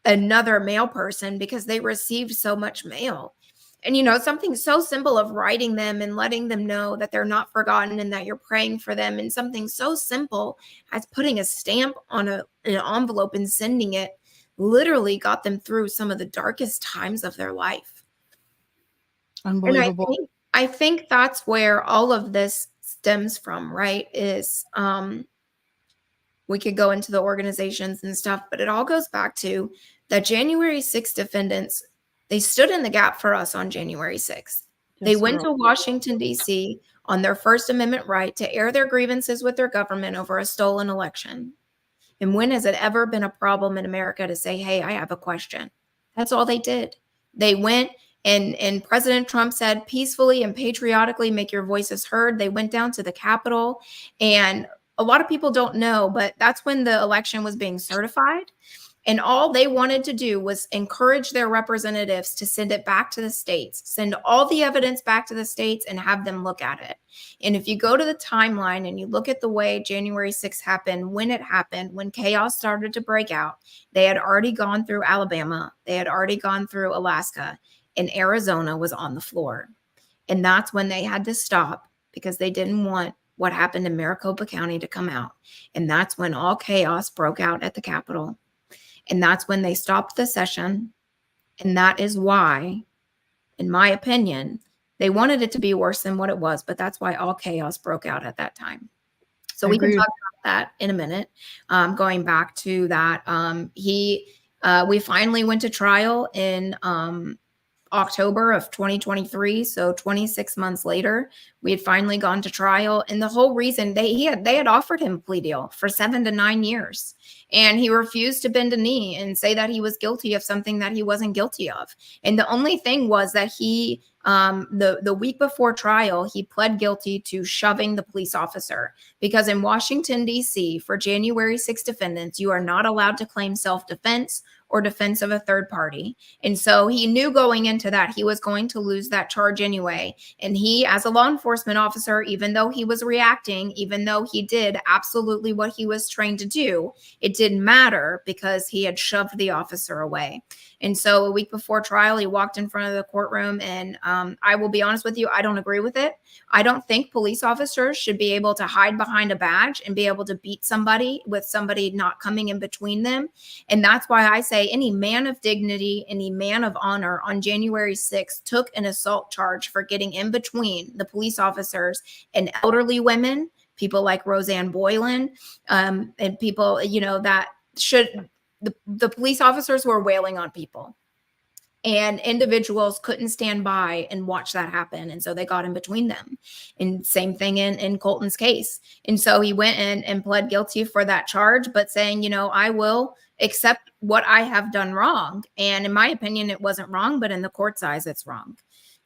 another mail person because they received so much mail. And, you know, something so simple of writing them and letting them know that they're not forgotten and that you're praying for them. And something so simple as putting a stamp on an envelope and sending it literally got them through some of the darkest times of their life. Unbelievable. And I think that's where all of this stems from, right? Is we could go into the organizations and stuff, but it all goes back to the January 6th defendants. They stood in the gap for us on January 6th. They went to Washington, D.C. on their First Amendment right to air their grievances with their government over a stolen election. And when has it ever been a problem in America to say, hey, I have a question? That's all they did. They went. And President Trump said, peacefully and patriotically, make your voices heard. They went down to the Capitol. And a lot of people don't know, but that's when the election was being certified. And all they wanted to do was encourage their representatives to send it back to the states, send all the evidence back to the states and have them look at it. And if you go to the timeline and you look at the way January 6th happened, when chaos started to break out, they had already gone through Alabama. They had already gone through Alaska. And Arizona was on the floor. And that's when they had to stop because they didn't want what happened in Maricopa County to come out. And that's when all chaos broke out at the Capitol. And that's when they stopped the session. And that is why, in my opinion, they wanted it to be worse than what it was. But that's why all chaos broke out at that time. So we can talk about that in a minute. Going back to that, we finally went to trial in October of 2023. So 26 months later, we had finally gone to trial. And the whole reason they had offered him a plea deal for 7 to 9 years. And he refused to bend a knee and say that he was guilty of something that he wasn't guilty of. And the only thing was that he, the week before trial, he pled guilty to shoving the police officer, because in Washington, D.C., for January 6 defendants, you are not allowed to claim self-defense or defense of a third party. And so he knew going into that he was going to lose that charge anyway. And he, as a law enforcement officer, even though he was reacting, even though he did absolutely what he was trained to do, it didn't matter because he had shoved the officer away. And so a week before trial, he walked in front of the courtroom, and I will be honest with you, I don't agree with it. I don't think police officers should be able to hide behind a badge and be able to beat somebody with somebody not coming in between them. And that's why I say any man of dignity, any man of honor on January 6th took an assault charge for getting in between the police officers and elderly women, people like Roseanne Boylan, and people, you know, that should... The police officers were wailing on people, and individuals couldn't stand by and watch that happen. And so they got in between them. And same thing in Colton's case. And so he went in and pled guilty for that charge, but saying, you know, I will accept what I have done wrong. And in my opinion, it wasn't wrong, but in the court's eyes, it's wrong.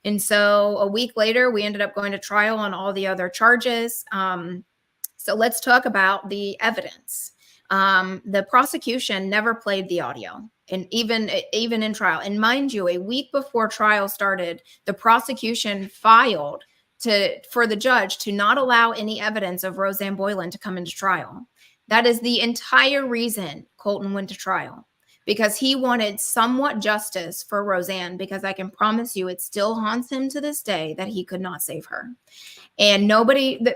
And so a week later, we ended up going to trial on all the other charges. So let's talk about the evidence. The prosecution never played the audio, and even in trial. And mind you, a week before trial started, the prosecution filed for the judge to not allow any evidence of Roseanne Boylan to come into trial. That is the entire reason Colton went to trial. because he wanted somewhat justice for Roseanne, because I can promise you it still haunts him to this day that he could not save her. And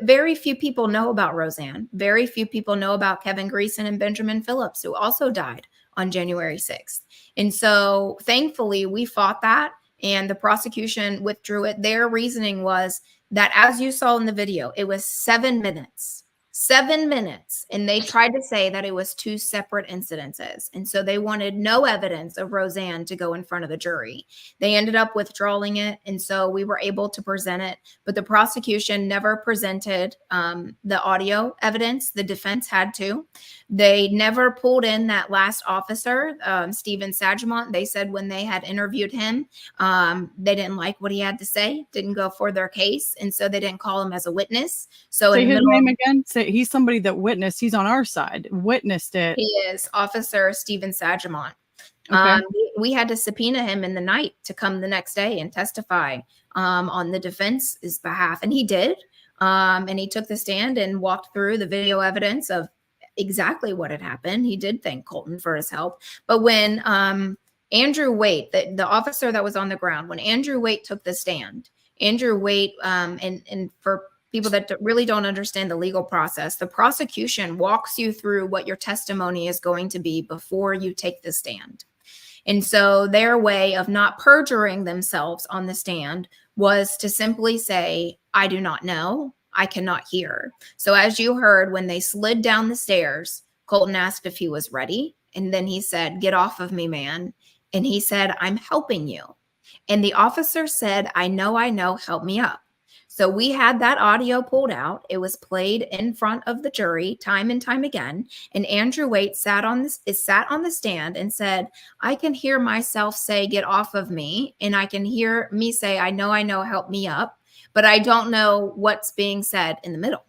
very few people know about Roseanne. Very few people know about Kevin Greason and Benjamin Phillips, who also died on January 6th. And so thankfully we fought that, and the prosecution withdrew it. Their reasoning was that, as you saw in the video, it was 7 minutes. 7 minutes. And they tried to say that it was 2 separate incidences. And so they wanted no evidence of Roseanne to go in front of the jury. They ended up withdrawing it. And so we were able to present it. But the prosecution never presented the audio evidence. The defense had to. They never pulled in that last officer, Stephen Sagamont. They said when they had interviewed him, they didn't like what he had to say, didn't go for their case. And so they didn't call him as a witness. So say his name again. Say he's somebody that witnessed. He's on our side. Witnessed it. He is Officer Stephen Sagamont. Okay. We had to subpoena him in the night to come the next day and testify on the defense's behalf, and he did. And he took the stand and walked through the video evidence of exactly what had happened. He did thank Colton for his help. But when Andrew Waite, the officer that was on the ground, when Andrew Waite took the stand, Andrew Waite, and for people that really don't understand the legal process, the prosecution walks you through what your testimony is going to be before you take the stand. And so their way of not perjuring themselves on the stand was to simply say, I do not know, I cannot hear. So as you heard, when they slid down the stairs, Colton asked if he was ready. And then he said, get off of me, man. And he said, I'm helping you. And the officer said, I know, help me up. So we had that audio pulled out. It was played in front of the jury time and time again. And Andrew Waite sat on the stand and said, I can hear myself say, get off of me. And I can hear me say, I know, help me up. But I don't know what's being said in the middle.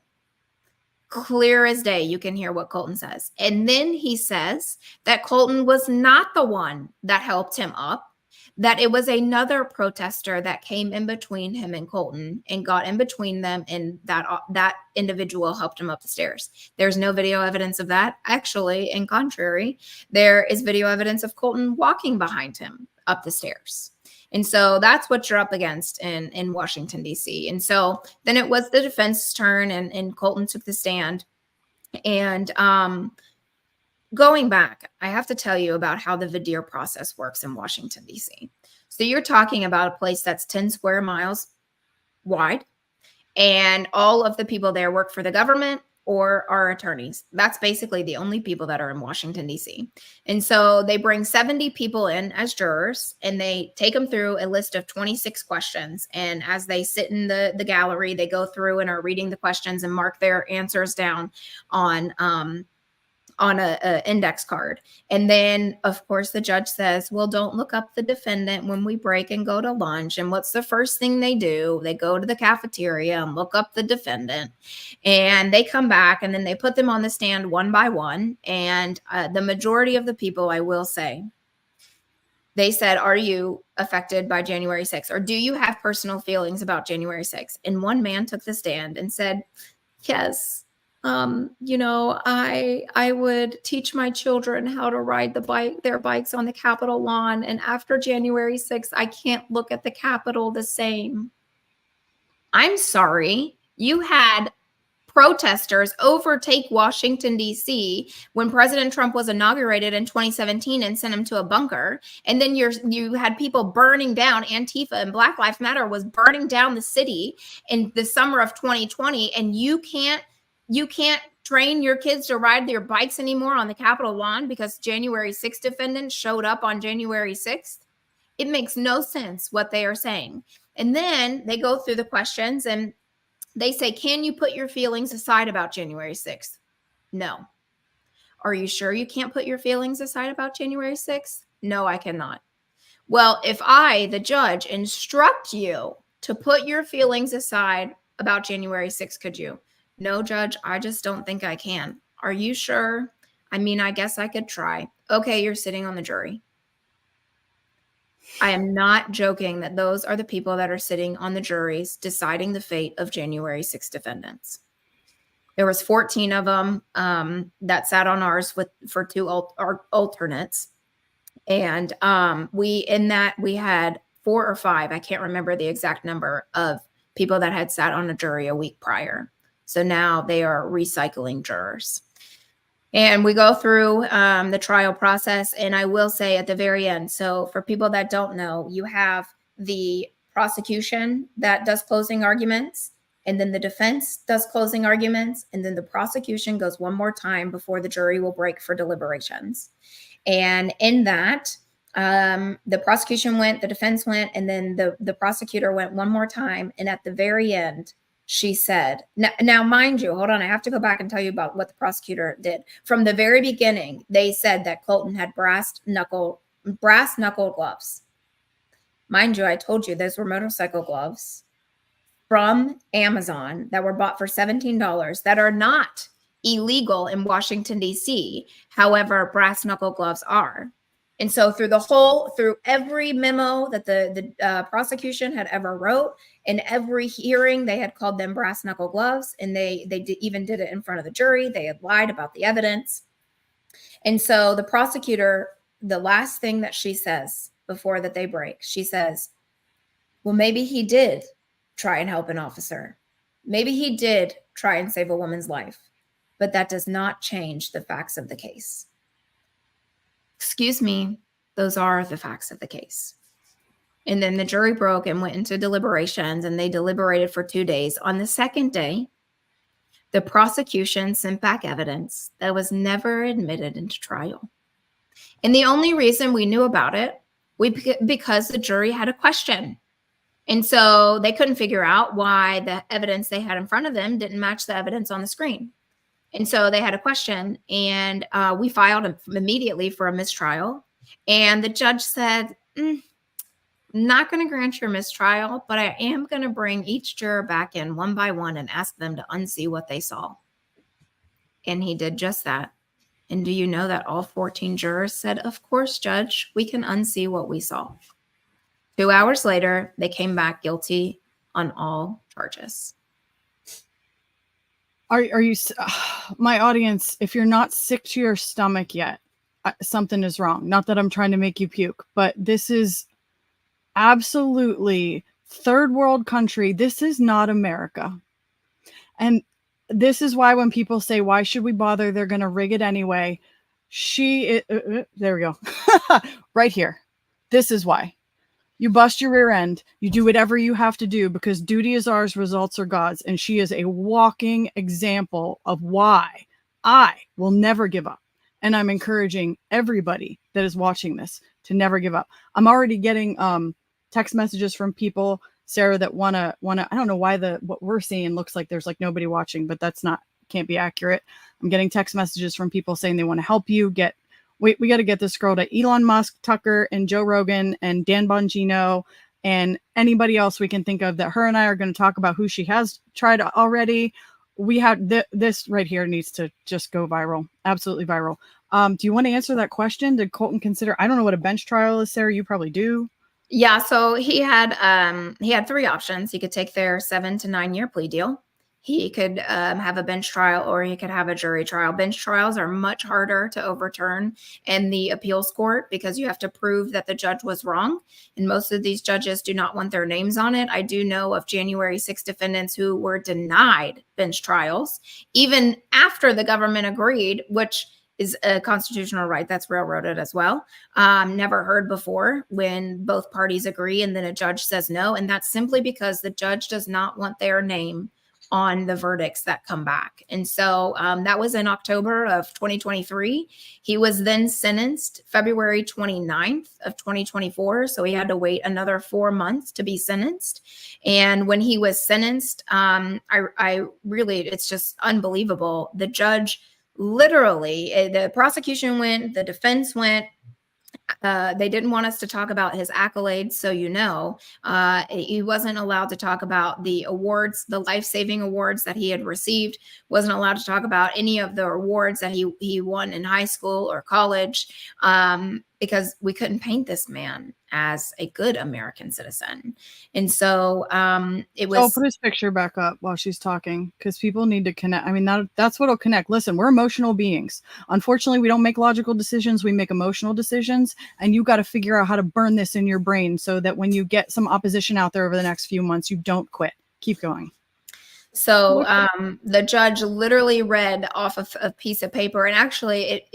Clear as day, you can hear what Colton says. And then he says that Colton was not the one that helped him up, that it was another protester that came in between him and Colton and got in between them, and that individual helped him up the stairs. There's no video evidence of that. Actually, in contrary, there is video evidence of Colton walking behind him up the stairs. And so that's what you're up against in Washington, D.C. And so then it was the defense's turn, and Colton took the stand. And going back, I have to tell you about how the voir process works in Washington, D.C. So you're talking about a place that's 10 square miles wide, and all of the people there work for the government or are attorneys. That's basically the only people that are in Washington, D.C. And so they bring 70 people in as jurors, and they take them through a list of 26 questions. And as they sit in the gallery, they go through and are reading the questions and mark their answers down on a index card. And then, of course, the judge says, well, don't look up the defendant when we break and go to lunch. And what's the first thing they do? They go to the cafeteria and look up the defendant. And they come back, and then they put them on the stand one by one. And the majority of the people, I will say, they said, are you affected by January 6th? Or do you have personal feelings about January 6th? And one man took the stand and said, yes. I would teach my children how to ride their bikes on the Capitol lawn. And after January 6th, I can't look at the Capitol the same. I'm sorry. You had protesters overtake Washington, D.C. when President Trump was inaugurated in 2017 and sent him to a bunker. And then you had people burning down. Antifa and Black Lives Matter was burning down the city in the summer of 2020. And you can't train your kids to ride their bikes anymore on the Capitol lawn because January 6th defendants showed up on January 6th. It makes no sense what they are saying. And then they go through the questions and they say, can you put your feelings aside about January 6th? No. Are you sure you can't put your feelings aside about January 6th? No, I cannot. Well, if I, the judge, instruct you to put your feelings aside about January 6th, could you? No, Judge, I just don't think I can. Are you sure? I mean, I guess I could try. Okay, you're sitting on the jury. I am not joking that those are the people that are sitting on the juries deciding the fate of January 6th defendants. There was 14 of them that sat on ours for two alternates. And we had 4 or 5, I can't remember the exact number, of people that had sat on a jury a week prior. So now they are recycling jurors. And we go through the trial process. And I will say at the very end, so for people that don't know, you have the prosecution that does closing arguments, and then the defense does closing arguments, and then the prosecution goes one more time before the jury will break for deliberations. And in that, the prosecution went, the defense went, and then the prosecutor went one more time. And at the very end, she said, now mind you, hold on, I have to go back and tell you about what the prosecutor did. From the very beginning, they said that Colton had brass knuckle gloves. Mind you, I told you those were motorcycle gloves from Amazon that were bought for $17 that are not illegal in Washington, D.C. However, brass knuckle gloves are. And so through every memo that the prosecution had ever wrote, in every hearing, they had called them brass knuckle gloves, and they even did it in front of the jury. They had lied about the evidence. And so the prosecutor, the last thing that she says before that they break, she says, well, maybe he did try and help an officer. Maybe he did try and save a woman's life, but that does not change the facts of the case. Excuse me, those are the facts of the case. And then the jury broke and went into deliberations, and they deliberated for 2 days. On the second day, the prosecution sent back evidence that was never admitted into trial. And the only reason we knew about it because the jury had a question. And so they couldn't figure out why the evidence they had in front of them didn't match the evidence on the screen. And so they had a question, and we filed immediately for a mistrial. And the judge said, I'm not going to grant your mistrial, but I am going to bring each juror back in one by one and ask them to unsee what they saw. And he did just that. And do you know that all 14 jurors said, of course, Judge, we can unsee what we saw. 2 hours later, they came back guilty on all charges. Are you, my audience, if you're not sick to your stomach yet, something is wrong. Not that I'm trying to make you puke, but this is absolutely third world country. This is not America. And this is why when people say, why should we bother? They're going to rig it anyway. There we go. Right here. This is why. You bust your rear end. You do whatever you have to do because duty is ours, results are God's. And she is a walking example of why I will never give up. And I'm encouraging everybody that is watching this to never give up. I'm already getting text messages from people, Sarah, that wanna. I don't know why what we're seeing looks like there's like nobody watching, but can't be accurate. I'm getting text messages from people saying they want to help you get. We got to get this girl to Elon Musk, Tucker, and Joe Rogan, and Dan Bongino, and anybody else we can think of that her and I are going to talk about who she has tried already. We have this right here needs to just go viral, absolutely viral. Do you want to answer that question? Did Colton consider? I don't know what a bench trial is, Sarah. You probably do. Yeah, so he had 3 options. He could take their 7 to 9 year plea deal. He could have a bench trial, or he could have a jury trial. Bench trials are much harder to overturn in the appeals court because you have to prove that the judge was wrong. And most of these judges do not want their names on it. I do know of January 6 defendants who were denied bench trials, even after the government agreed, which is a constitutional right that's railroaded as well. Never heard before when both parties agree and then a judge says no. And that's simply because the judge does not want their name on the verdicts that come back. And so that was in October of 2023. He was then sentenced February 29th of 2024. So he had to wait another 4 months to be sentenced. And when he was sentenced, I really, it's just unbelievable. The judge literally, the prosecution went, the defense went. They didn't want us to talk about his accolades. So, he wasn't allowed to talk about the awards, the life-saving awards that he had received, wasn't allowed to talk about any of the awards that he won in high school or college, because we couldn't paint this man as a good American citizen. And so it was. I'll put his picture back up while she's talking, because people need to connect. I mean, that's what'll connect. Listen, we're emotional beings. Unfortunately, we don't make logical decisions. We make emotional decisions. And you got to figure out how to burn this in your brain so that when you get some opposition out there over the next few months, you don't quit. Keep going. So the judge literally read off of a piece of paper. And actually,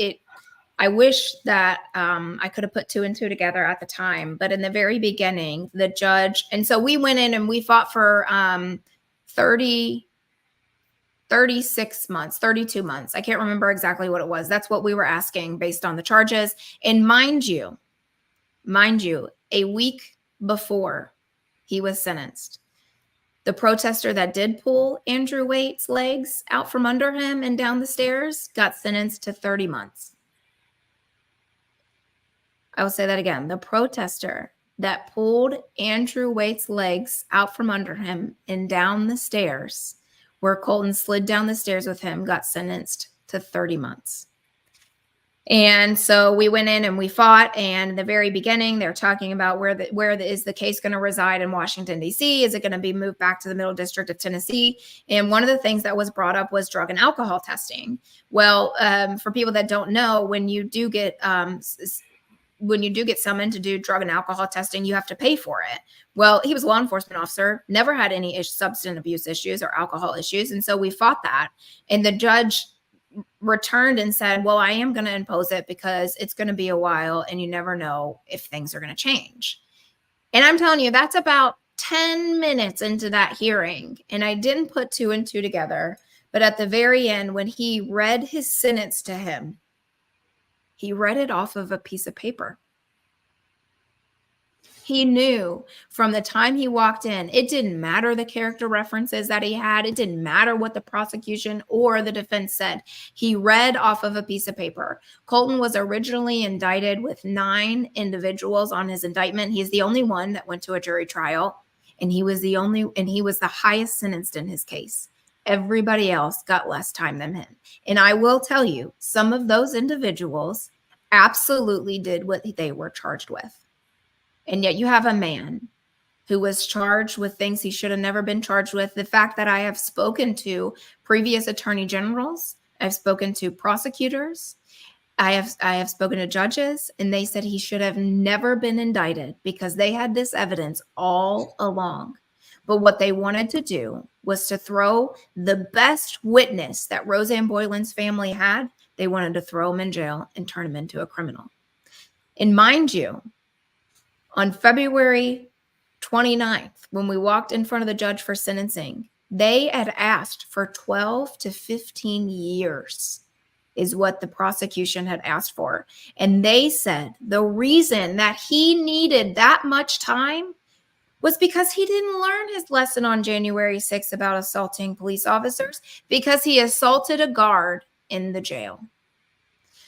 I wish that I could have put 2 and 2 together at the time. But in the very beginning, the judge, and so we went in and we fought for 36 months, 32 months. I can't remember exactly what it was. That's what we were asking based on the charges. And mind you, a week before he was sentenced, the protester that did pull Andrew Waite's legs out from under him and down the stairs got sentenced to 30 months. I will say that again. The protester that pulled Andrew Waite's legs out from under him and down the stairs, where Colton slid down the stairs with him, got sentenced to 30 months. And so we went in and we fought. And in the very beginning, they're talking about where is the case going to reside in Washington, D.C.? Is it going to be moved back to the Middle District of Tennessee? And one of the things that was brought up was drug and alcohol testing. Well, for people that don't know, when you do get summoned to do drug and alcohol testing, you have to pay for it. Well, he was a law enforcement officer, never had any substance abuse issues or alcohol issues. And so we fought that. And the judge returned and said, well, I am going to impose it because it's going to be a while and you never know if things are going to change. And I'm telling you, that's about 10 minutes into that hearing. And I didn't put 2 and 2 together. But at the very end, when he read his sentence to him, he read it off of a piece of paper. He knew from the time he walked in, it didn't matter the character references that he had. It didn't matter what the prosecution or the defense said. He read off of a piece of paper. Colton was originally indicted with 9 individuals on his indictment. He's the only one that went to a jury trial, and he was the highest sentenced in his case. Everybody else got less time than him. And I will tell you, some of those individuals absolutely did what they were charged with. And yet you have a man who was charged with things he should have never been charged with. The fact that I have spoken to previous attorney generals, I've spoken to prosecutors, I have spoken to judges, and they said he should have never been indicted because they had this evidence all along. But what they wanted to do was to throw the best witness that Roseanne Boylan's family had. They wanted to throw him in jail and turn him into a criminal. And mind you, on February 29th, when we walked in front of the judge for sentencing, they had asked for 12 to 15 years is what the prosecution had asked for. And they said the reason that he needed that much time was because he didn't learn his lesson on January 6th about assaulting police officers, because he assaulted a guard in the jail.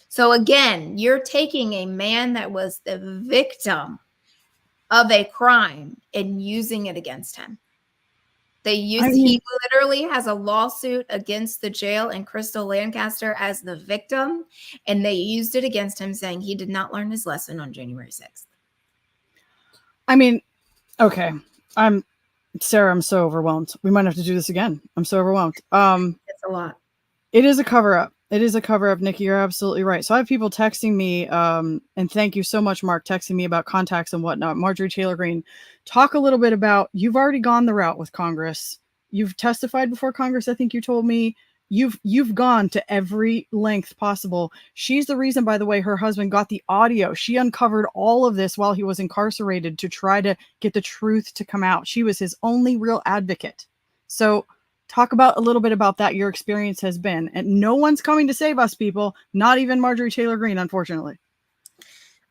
So again, you're taking a man that was the victim of a crime and using it against him. He literally has a lawsuit against the jail and Crystal Lancaster as the victim, and they used it against him, saying he did not learn his lesson on January 6th. I mean, okay. Sarah, I'm so overwhelmed. We might have to do this again. I'm so overwhelmed. It's a lot. It is a cover-up. It is a cover-up, Nikki. You're absolutely right. So I have people texting me, and thank you so much, Mark, texting me about contacts and whatnot. Marjorie Taylor Greene, talk a little bit about, you've already gone the route with Congress. You've testified before Congress, I think you told me. You've gone to every length possible. She's the reason, by the way, her husband got the audio. She uncovered all of this while he was incarcerated to try to get the truth to come out. She was his only real advocate. So talk about a little bit about that, your experience has been. And no one's coming to save us, people. Not even Marjorie Taylor Greene, unfortunately.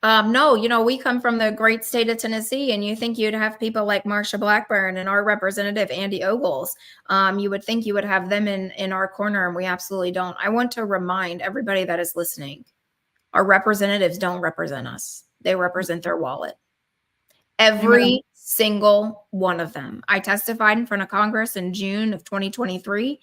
No, we come from the great state of Tennessee, and you think you'd have people like Marsha Blackburn and our representative, Andy Ogles. You would think you would have them in our corner, and we absolutely don't. I want to remind everybody that is listening, our representatives don't represent us. They represent their wallet. Every single one of them. I testified in front of Congress in June of 2023,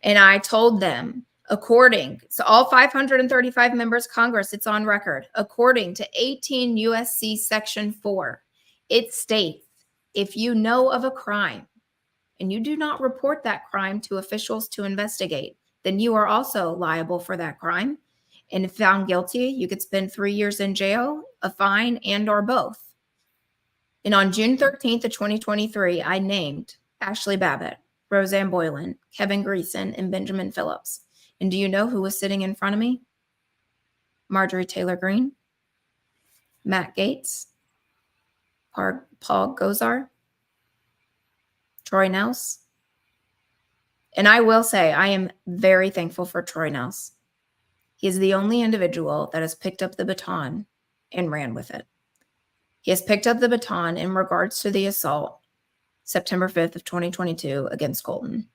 and I told them, So all 535 members of Congress, it's on record. According to 18 USC Section 4, it states, if you know of a crime and you do not report that crime to officials to investigate, then you are also liable for that crime. And if found guilty, you could spend 3 years in jail, a fine, and or both. And on June 13th of 2023, I named Ashley Babbitt, Roseanne Boylan, Kevin Greason, and Benjamin Phillips. And do you know who was sitting in front of me? Marjorie Taylor Greene, Matt Gaetz, Paul Gosar, Troy Nels. And I will say, I am very thankful for Troy Nels. He is the only individual that has picked up the baton and ran with it. He has picked up the baton in regards to the assault September 5th of 2022 against Colton.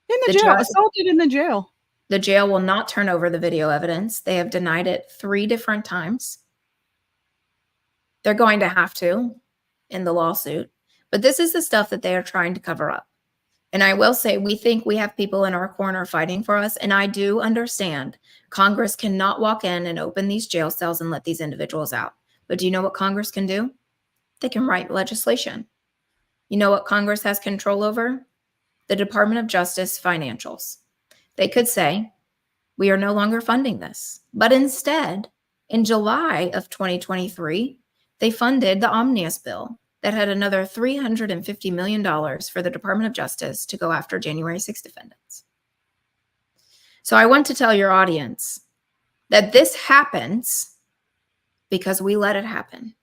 In the jail, assaulted in the jail. The jail will not turn over the video evidence. They have denied it 3 different times. They're going to have to in the lawsuit. But this is the stuff that they are trying to cover up. And I will say, we think we have people in our corner fighting for us. And I do understand Congress cannot walk in and open these jail cells and let these individuals out. But do you know what Congress can do? They can write legislation. You know what Congress has control over? The Department of Justice financials. They could say, we are no longer funding this. But instead, in July of 2023, they funded the Omnibus bill that had another $350 million for the Department of Justice to go after January 6 defendants. So I want to tell your audience that this happens because we let it happen.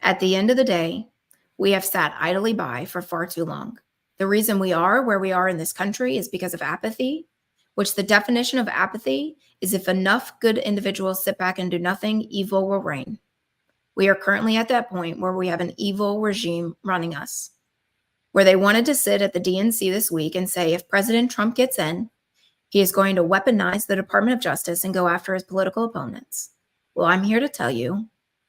At the end of the day, we have sat idly by for far too long. The reason we are where we are in this country is because of apathy, which the definition of apathy is if enough good individuals sit back and do nothing, evil will reign. We are currently at that point where we have an evil regime running us, where they wanted to sit at the DNC this week and say, if President Trump gets in, he is going to weaponize the Department of Justice and go after his political opponents. Well, I'm here to tell you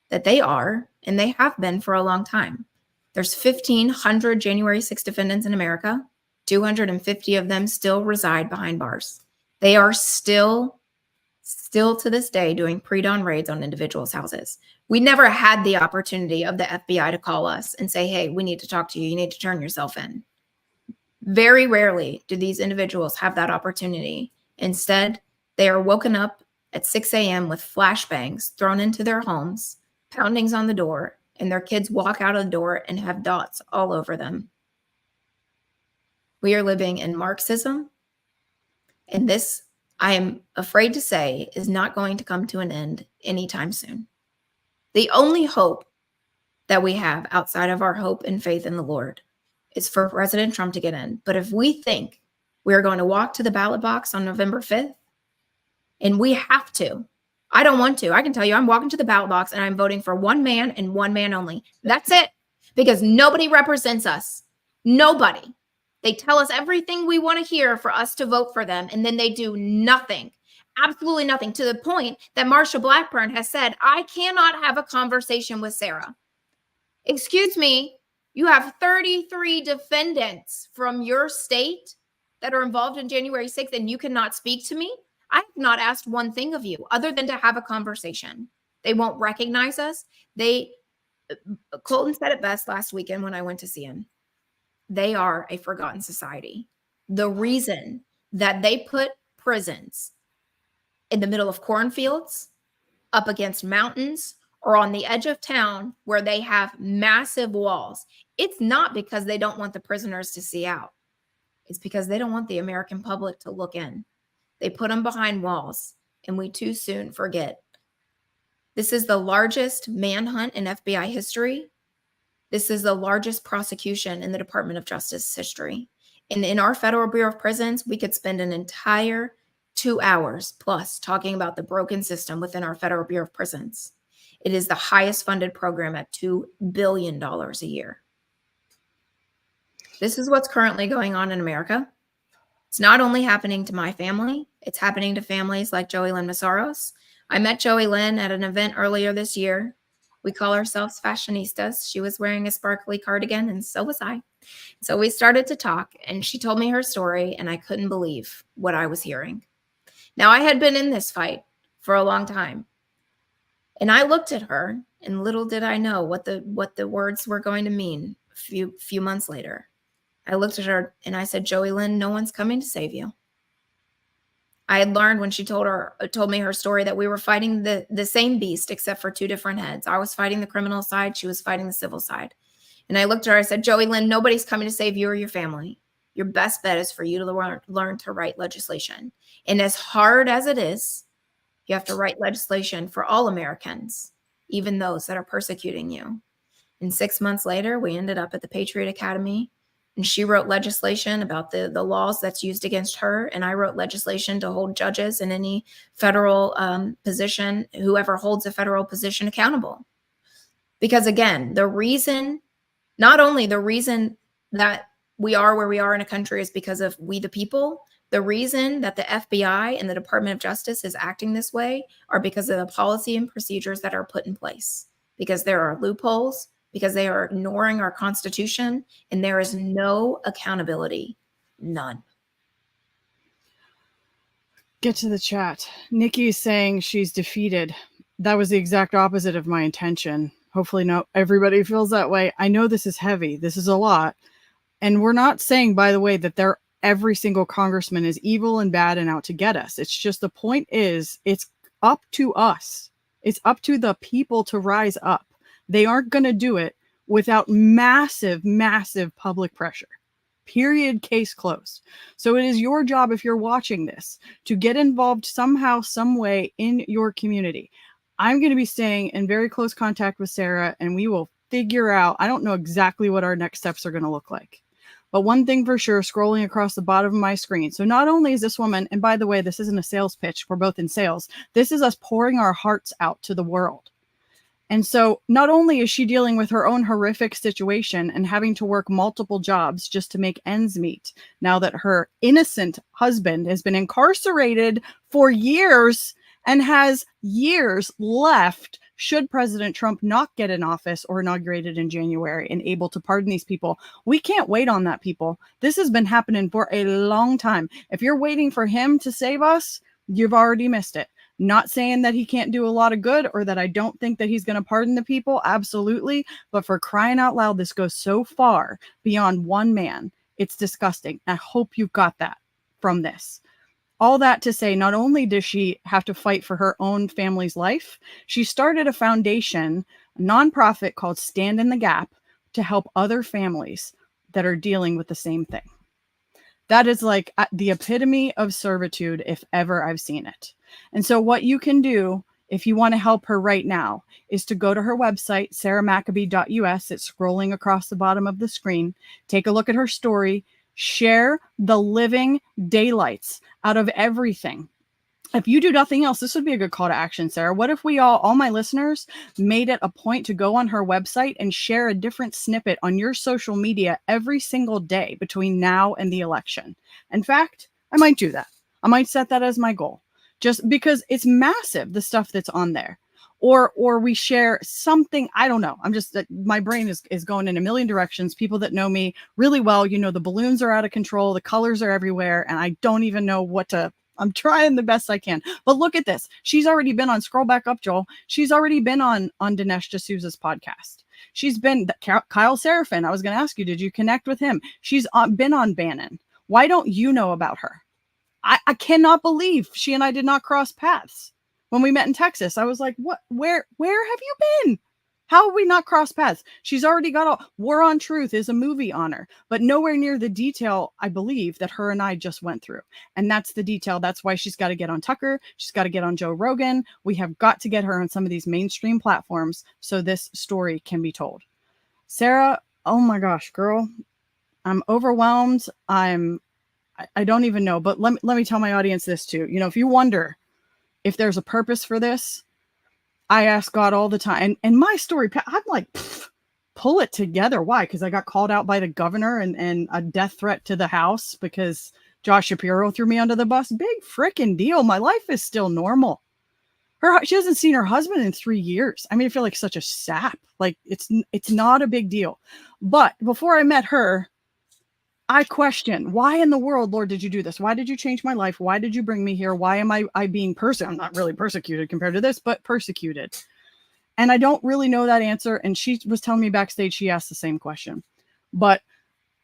that they are, and they have been for a long time. There's 1,500 January 6 defendants in America. 250 of them still reside behind bars. They are still to this day doing pre-dawn raids on individuals' houses. We never had the opportunity of the FBI to call us and say, hey, we need to talk to you. You need to turn yourself in. Very rarely do these individuals have that opportunity. Instead, they are woken up at 6 a.m. with flashbangs thrown into their homes, poundings on the door, and their kids walk out of the door and have dots all over them. We are living in Marxism, and this, I am afraid to say, is not going to come to an end anytime soon. The only hope that we have outside of our hope and faith in the Lord is for President Trump to get in. But if we think we are going to walk to the ballot box on November 5th, and we have to, I don't want to. I can tell you, I'm walking to the ballot box and I'm voting for one man and one man only. That's it. Because nobody represents us. Nobody. They tell us everything we want to hear for us to vote for them, and then they do nothing. Absolutely nothing, to the point that Marsha Blackburn has said, I cannot have a conversation with Sarah. Excuse me, you have 33 defendants from your state that are involved in January 6th, and you cannot speak to me? I have not asked one thing of you other than to have a conversation. They won't recognize us. Colton said it best last weekend when I went to see him. They are a forgotten society. The reason that they put prisons in the middle of cornfields, up against mountains, or on the edge of town where they have massive walls, it's not because they don't want the prisoners to see out. It's because they don't want the American public to look in. They put them behind walls, and we too soon forget. This is the largest manhunt in FBI history. This is the largest prosecution in the Department of Justice history. And in our Federal Bureau of Prisons, we could spend an entire 2 hours plus talking about the broken system within our Federal Bureau of Prisons. It is the highest funded program at $2 billion a year. This is what's currently going on in America. It's not only happening to my family, it's happening to families like Joey Lynn Massaros. I met Joey Lynn at an event earlier this year We call ourselves fashionistas. She was wearing a sparkly cardigan, and so was I. So we started to talk, and she told me her story, and I couldn't believe what I was hearing. Now, I had been in this fight for a long time, and I looked at her, and little did I know what the words were going to mean a few months later. I looked at her, and I said, Joey Lynn, no one's coming to save you. I had learned when she told me her story that we were fighting the same beast, except for two different heads. I was fighting the criminal side. She was fighting the civil side. And I looked at her, I said, Joey Lynn, nobody's coming to save you or your family. Your best bet is for you to learn to write legislation. And as hard as it is, you have to write legislation for all Americans, even those that are persecuting you. And 6 months later, we ended up at the Patriot Academy. And she wrote legislation about the laws that's used against her. And I wrote legislation to hold judges in any federal position, whoever holds a federal position, accountable. Because again, not only the reason that we are where we are in a country is because of we the people, the reason that the FBI and the Department of Justice is acting this way are because of the policy and procedures that are put in place. Because there are loopholes, because they are ignoring our Constitution, and there is no accountability. None. Get to the chat. Nikki is saying she's defeated. That was the exact opposite of my intention. Hopefully not everybody feels that way. I know this is heavy. This is a lot. And we're not saying, by the way, that every single congressman is evil and bad and out to get us. It's just the point is it's up to us. It's up to the people to rise up. They aren't going to do it without massive, massive public pressure. Period. Case closed. So it is your job, if you're watching this, to get involved somehow, some way in your community. I'm going to be staying in very close contact with Sarah, and we will figure out, I don't know exactly what our next steps are going to look like. But one thing for sure, scrolling across the bottom of my screen. So not only is this woman, and by the way, this isn't a sales pitch. We're both in sales. This is us pouring our hearts out to the world. And so not only is she dealing with her own horrific situation and having to work multiple jobs just to make ends meet, now that her innocent husband has been incarcerated for years and has years left should President Trump not get in office or inaugurated in January and able to pardon these people. We can't wait on that, people. This has been happening for a long time. If you're waiting for him to save us, you've already missed it. Not saying that he can't do a lot of good or that I don't think that he's going to pardon the people. Absolutely. But for crying out loud, this goes so far beyond one man. It's disgusting. I hope you've got that from this. All that to say, not only does she have to fight for her own family's life, she started a foundation, a nonprofit called Stand in the Gap, to help other families that are dealing with the same thing. That is like the epitome of servitude, if ever I've seen it. And so what you can do if you want to help her right now is to go to her website, sarahmacabee.us. It's scrolling across the bottom of the screen. Take a look at her story. Share the living daylights out of everything. If you do nothing else, this would be a good call to action, Sarah. What if we all my listeners, made it a point to go on her website and share a different snippet on your social media every single day between now and the election? In fact, I might do that. I might set that as my goal, just because it's massive, the stuff that's on there. Or we share something. I don't know. I'm just, my brain is going in a million directions. People that know me really well, you know, the balloons are out of control. The colors are everywhere. And I don't even know what to, I'm trying the best I can. But look at this. She's already been on, scroll back up, Joel. She's already been on Dinesh D'Souza's podcast. She's been, Kyle Seraphin. I was going to ask you, did you connect with him? She's been on Bannon. Why don't you know about her? I cannot believe she and I did not cross paths. When we met in Texas, I was like, what, where have you been? How have we not crossed paths? She's already got War on Truth is a movie on her, but nowhere near the detail, I believe, that her and I just went through. And that's the detail. That's why she's got to get on Tucker. She's got to get on Joe Rogan. We have got to get her on some of these mainstream platforms so this story can be told. Sarah, oh my gosh, girl, I'm overwhelmed. I don't even know, but let me tell my audience this too. You know, if you wonder if there's a purpose for this, I ask God all the time. And my story, I'm like, pull it together. Why? Because I got called out by the governor and a death threat to the house because Josh Shapiro threw me under the bus. Big freaking deal. My life is still normal. She hasn't seen her husband in 3 years. I mean, I feel like such a sap. Like it's not a big deal. But before I met her, I question, why in the world, Lord, did you do this? Why did you change my life? Why did you bring me here? Why am I being persecuted? I'm not really persecuted compared to this, but persecuted. And I don't really know that answer. And she was telling me backstage, she asked the same question. But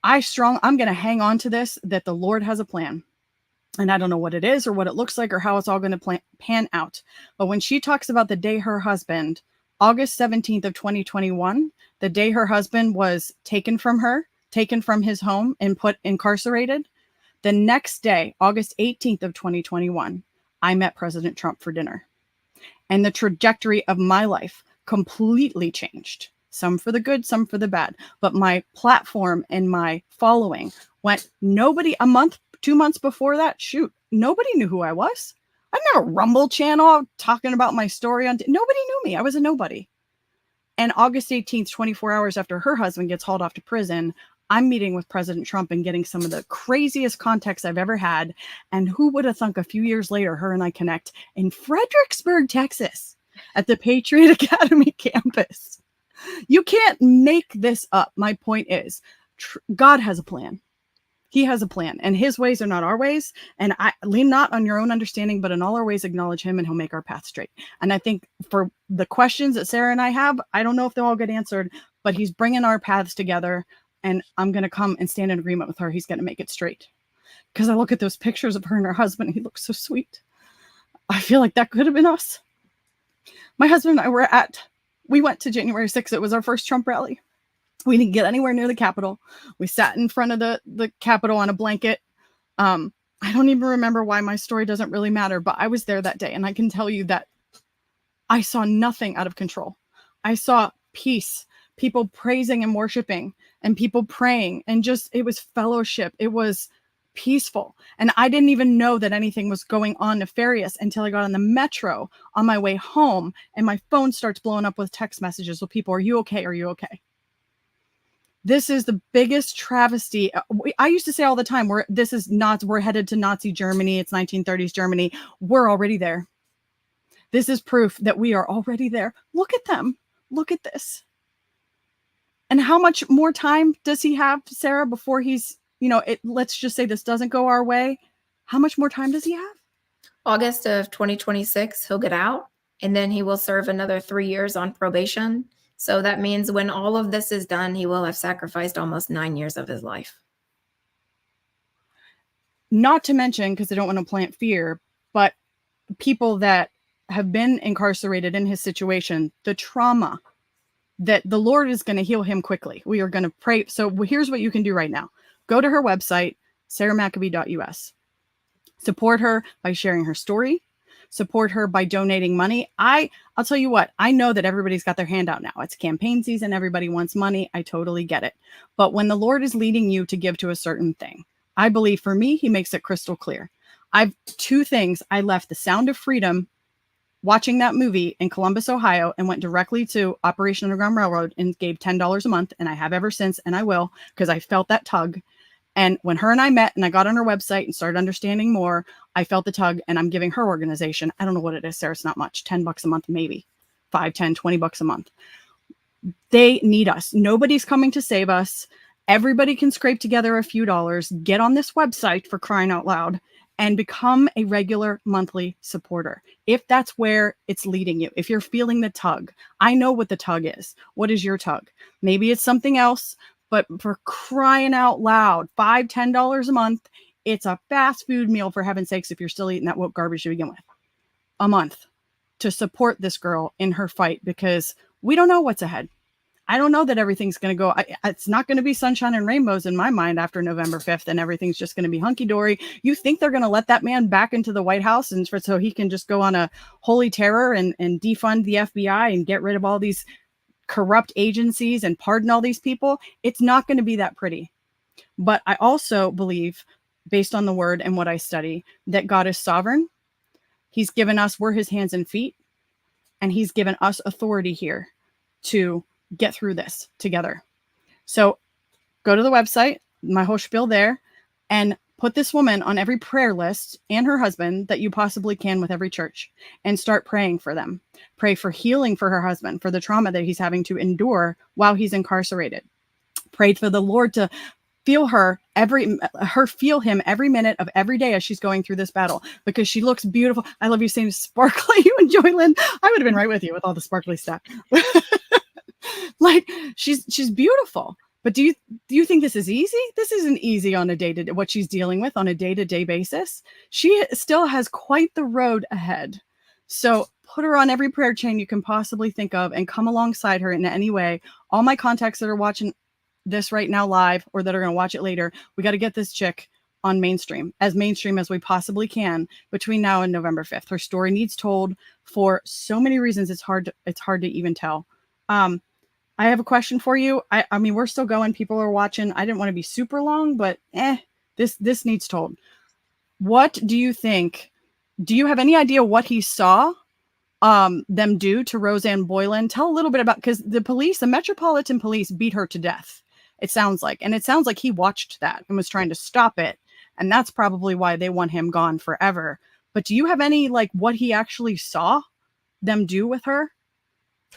I'm going to hang on to this, that the Lord has a plan. And I don't know what it is or what it looks like or how it's all going to pan out. But when she talks about the day her husband, August 17th of 2021, the day her husband was taken from his home and put incarcerated, the next day, August 18th of 2021, I met President Trump for dinner. And the trajectory of my life completely changed. Some for the good, some for the bad. But my platform and my following went, nobody, 2 months before that, nobody knew who I was. I'm not a Rumble channel talking about my story. Nobody knew me. I was a nobody. And August 18th, 24 hours after her husband gets hauled off to prison, I'm meeting with President Trump and getting some of the craziest context I've ever had. And who would have thunk a few years later, her and I connect in Fredericksburg, Texas, at the Patriot Academy campus. You can't make this up. My point is, God has a plan. He has a plan, and his ways are not our ways. And I lean not on your own understanding, but in all our ways acknowledge him, and he'll make our path straight. And I think for the questions that Sarah and I have, I don't know if they'll all get answered, but he's bringing our paths together. And I'm going to come and stand in agreement with her. He's going to make it straight. Because I look at those pictures of her and her husband. He looks so sweet. I feel like that could have been us. My husband and I we went to January 6th. It was our first Trump rally. We didn't get anywhere near the Capitol. We sat in front of the Capitol on a blanket. I don't even remember why. My story doesn't really matter. But I was there that day. And I can tell you that I saw nothing out of control. I saw peace. People praising and worshiping and people praying, and it was fellowship. It was peaceful. And I didn't even know that anything was going on nefarious until I got on the metro on my way home, and my phone starts blowing up with text messages with people. Are you okay? Are you okay? This is the biggest travesty. I used to say all the time, we're headed to Nazi Germany. It's 1930s Germany. We're already there. This is proof that we are already there. Look at them. Look at this. And how much more time does he have, Sarah, before he's, let's just say this doesn't go our way. How much more time does he have? August of 2026, he'll get out, and then he will serve another 3 years on probation. So that means when all of this is done, he will have sacrificed almost 9 years of his life. Not to mention, because I don't want to plant fear, but people that have been incarcerated in his situation, the trauma, that the Lord is going to heal him quickly. We are going to pray. So here's what you can do right now. Go to her website, sarahmacabee.us. Support her by sharing her story. Support her by donating money. I'll tell you what, I know that everybody's got their hand out now. It's campaign season. Everybody wants money. I totally get it. But when the Lord is leading you to give to a certain thing, I believe for me, he makes it crystal clear. I've 2 things. I left The Sound of Freedom watching that movie in Columbus, Ohio, and went directly to Operation Underground Railroad and gave $10 a month. And I have ever since, and I will, because I felt that tug. And when her and I met and I got on her website and started understanding more, I felt the tug, and I'm giving her organization, I don't know what it is, Sarah, it's not much, $10 a month, maybe 5, 10, $20 a month. They need us. Nobody's coming to save us. Everybody can scrape together a few dollars, get on this website, for crying out loud, and become a regular monthly supporter. If that's where it's leading you, if you're feeling the tug, I know what the tug is. What is your tug? Maybe it's something else, but for crying out loud, $5, $10 a month, it's a fast food meal, for heaven's sakes, if you're still eating that woke garbage to begin with, a month to support this girl in her fight, because we don't know what's ahead. I don't know that everything's going to go. It's not going to be sunshine and rainbows in my mind after November 5th, and everything's just going to be hunky dory. You think they're going to let that man back into the White House and so he can just go on a holy terror and defund the FBI and get rid of all these corrupt agencies and pardon all these people? It's not going to be that pretty. But I also believe, based on the word and what I study, that God is sovereign. He's given us, we're his hands and feet, and he's given us authority here to get through this together. So go to the website, my whole spiel there, and Put this woman on every prayer list and her husband that you possibly can with every church, and start praying for them. Pray for healing for her husband, for the trauma that he's having to endure while he's incarcerated. Pray for the Lord to feel feel him every minute of every day as she's going through this battle, because she looks beautiful. I love you saying sparkly, you and Joylyn. I would have been right with you with all the sparkly stuff. Like, she's beautiful. But do you think this is easy? This isn't easy on a day-to-day, what she's dealing with on a day-to-day basis. She still has quite the road ahead. So put her on every prayer chain you can possibly think of and come alongside her in any way. All my contacts that are watching this right now live, or that are going to watch it later, we got to get this chick on mainstream as we possibly can between now and November 5th. Her story needs told for so many reasons. It's hard to even tell. I have a question for you. I mean, we're still going. People are watching. I didn't want to be super long, but this needs told. What do you think? Do you have any idea what he saw them do to Rosanne Boyland? Tell a little bit about, because the Metropolitan Police beat her to death. It sounds like he watched that and was trying to stop it. And that's probably why they want him gone forever. But do you have any, like, what he actually saw them do with her?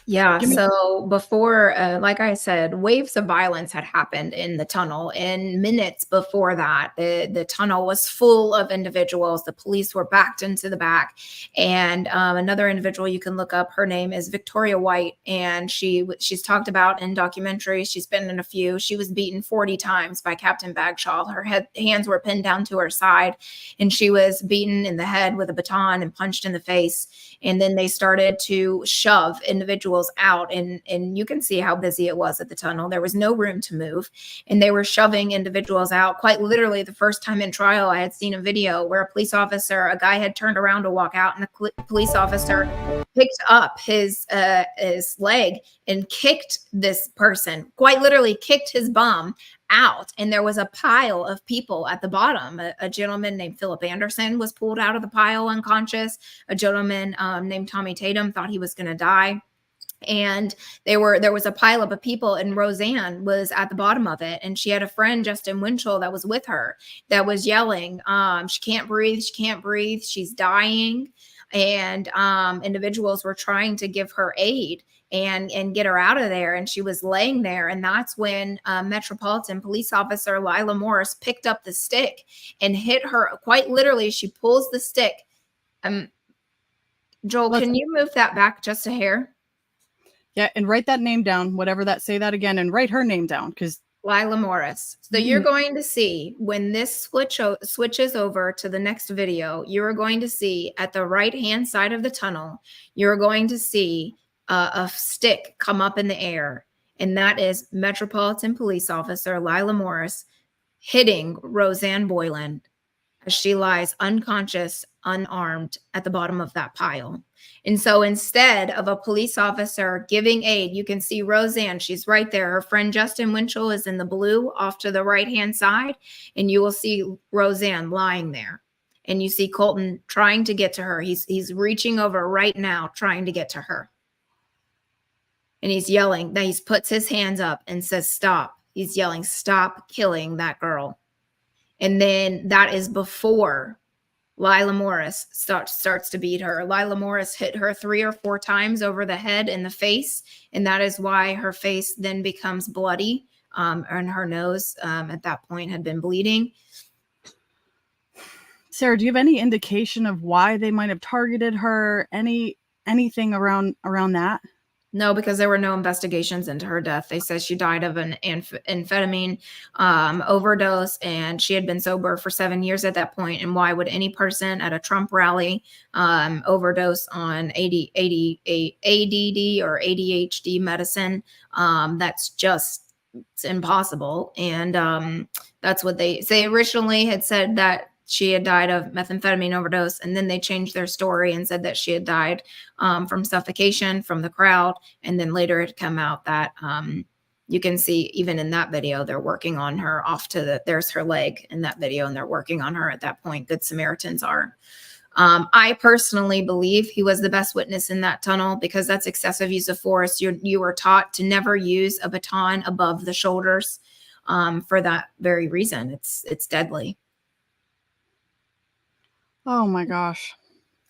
Yeah. So before, like I said, waves of violence had happened in the tunnel. And minutes before that, the tunnel was full of individuals. The police were backed into the back. And another individual you can look up, her name is Victoria White. And she's talked about in documentaries. She's been in a few. She was beaten 40 times by Captain Bagshaw. Her hands were pinned down to her side. And she was beaten in the head with a baton and punched in the face. And then they started to shove individuals out, and you can see how busy it was at the tunnel. There was no room to move, and they were shoving individuals out. Quite literally, the first time in trial, I had seen a video where a guy had turned around to walk out, and a police officer picked up his leg and kicked this person, quite literally kicked his bum out. And there was a pile of people at the bottom. A gentleman named Philip Anderson was pulled out of the pile unconscious. A gentleman named Tommy Tatum thought he was going to die. And there was a pile of people, and Rosanne was at the bottom of it. And she had a friend, Justin Winchell, that was with her, that was yelling, she can't breathe. She can't breathe. She's dying. And individuals were trying to give her aid and get her out of there. And she was laying there. And that's when Metropolitan Police Officer Lila Morris picked up the stick and hit her. Quite literally, she pulls the stick. Joel, can you move that back just a hair? Yeah, and write that name down, say that again, and write her name down, because Lila Morris. So you're going to see, when this switches over to the next video, you're going to see at the right-hand side of the tunnel, you're going to see a stick come up in the air. And that is Metropolitan Police Officer Lila Morris hitting Rosanne Boyland as she lies unconscious, unarmed at the bottom of that pile. And so instead of a police officer giving aid, you can see Rosanne, she's right there. Her friend Justin Winchell is in the blue off to the right-hand side, and you will see Rosanne lying there. And you see Colton trying to get to her. He's reaching over right now, trying to get to her. And he's yelling. Then he puts his hands up and says, stop. He's yelling, stop killing that girl. And then that is before Lila Morris starts to beat her. Lila Morris hit her 3 or 4 times over the head and the face. And that is why her face then becomes bloody. And her nose at that point had been bleeding. Sarah, do you have any indication of why they might have targeted her? Anything around that? No, because there were no investigations into her death. They said she died of an amphetamine overdose, and she had been sober for 7 years at that point. And why would any person at a Trump rally overdose on ADD or ADHD medicine? It's impossible. And that's what they originally had said, that she had died of methamphetamine overdose, and then they changed their story and said that she had died from suffocation from the crowd. And then later it come out that you can see even in that video, they're working on her there's her leg in that video, and they're working on her at that point. Good Samaritans are. I personally believe he was the best witness in that tunnel, because that's excessive use of force. You were taught to never use a baton above the shoulders for that very reason. It's deadly. Oh my gosh.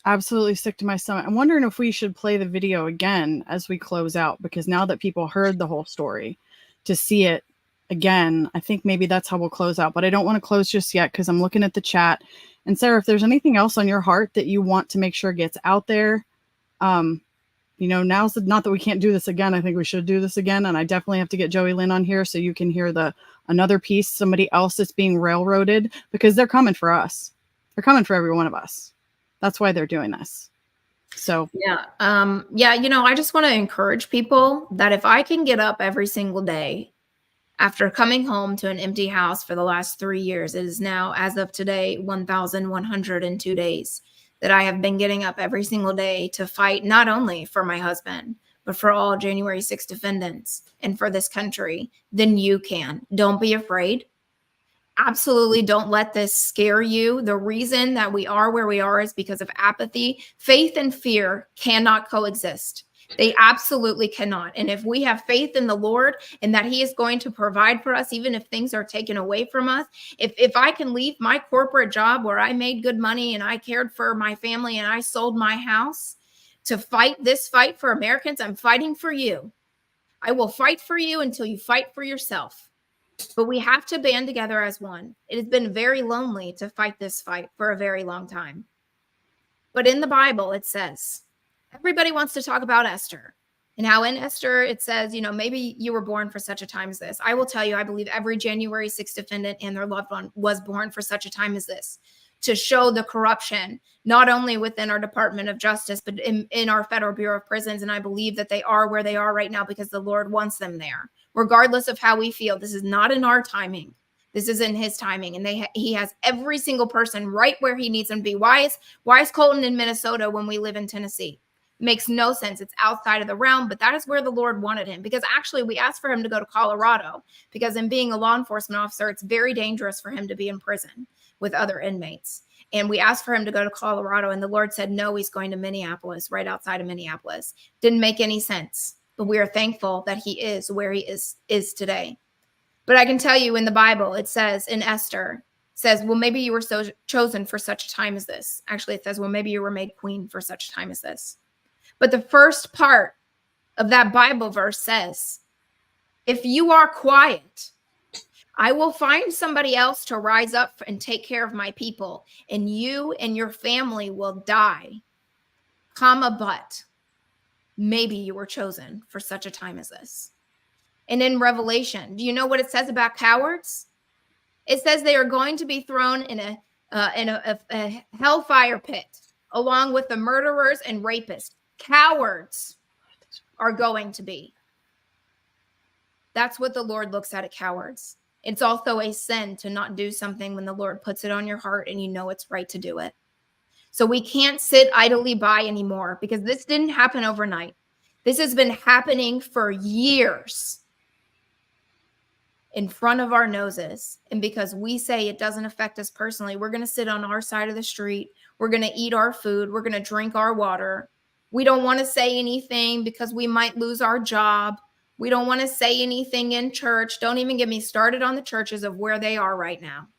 Absolutely sick to my stomach. I'm wondering if we should play the video again as we close out, because now that people heard the whole story, to see it again, I think maybe that's how we'll close out. But I don't want to close just yet because I'm looking at the chat. And Sarah, if there's anything else on your heart that you want to make sure gets out there, now's not that we can't do this again. I think we should do this again. And I definitely have to get Joey Lynn on here so you can hear another piece, somebody else that's being railroaded, because they're coming for us. They're coming for every one of us. That's why they're doing this. So yeah. I just want to encourage people that if I can get up every single day after coming home to an empty house for the last 3 years, it is now, as of today, 1,102 days that I have been getting up every single day to fight not only for my husband, but for all January 6 defendants and for this country, then you can. Don't be afraid. Absolutely don't let this scare you. The reason that we are where we are is because of apathy. Faith and fear cannot coexist. They absolutely cannot. And if we have faith in the Lord and that he is going to provide for us, even if things are taken away from us, if I can leave my corporate job where I made good money and I cared for my family and I sold my house to fight this fight for Americans, I'm fighting for you. I will fight for you until you fight for yourself. But we have to band together as one. It has been very lonely to fight this fight for a very long time. But in the Bible, it says, everybody wants to talk about Esther and how in Esther, it says, maybe you were born for such a time as this. I will tell you, I believe every January 6th defendant and their loved one was born for such a time as this, to show the corruption, not only within our Department of Justice, but in our Federal Bureau of Prisons. And I believe that they are where they are right now because the Lord wants them there. Regardless of how we feel, this is not in our timing. This is in his timing. And he has every single person right where he needs them to be. Why is Colton in Minnesota when we live in Tennessee? Makes no sense. It's outside of the realm, but that is where the Lord wanted him. Because actually we asked for him to go to Colorado because in being a law enforcement officer, it's very dangerous for him to be in prison with other inmates. And we asked for him to go to Colorado and the Lord said, no, he's going to Minneapolis, right outside of Minneapolis. Didn't make any sense. But we are thankful that he is where he is today. But I can tell you in the Bible, it says in Esther, says, well, maybe you were so chosen for such a time as this. Actually, it says, well, maybe you were made queen for such a time as this. But the first part of that Bible verse says, if you are quiet, I will find somebody else to rise up and take care of my people, and you and your family will die, but maybe you were chosen for such a time as this. And in Revelation, do you know what it says about cowards? It says they are going to be thrown in a hellfire pit along with the murderers and rapists. Cowards are going to be. That's what the Lord looks at cowards. It's also a sin to not do something when the Lord puts it on your heart and you know it's right to do it. So we can't sit idly by anymore because this didn't happen overnight. This has been happening for years in front of our noses. And because we say it doesn't affect us personally, we're going to sit on our side of the street. We're going to eat our food. We're going to drink our water. We don't want to say anything because we might lose our job. We don't want to say anything in church. Don't even get me started on the churches of where they are right now.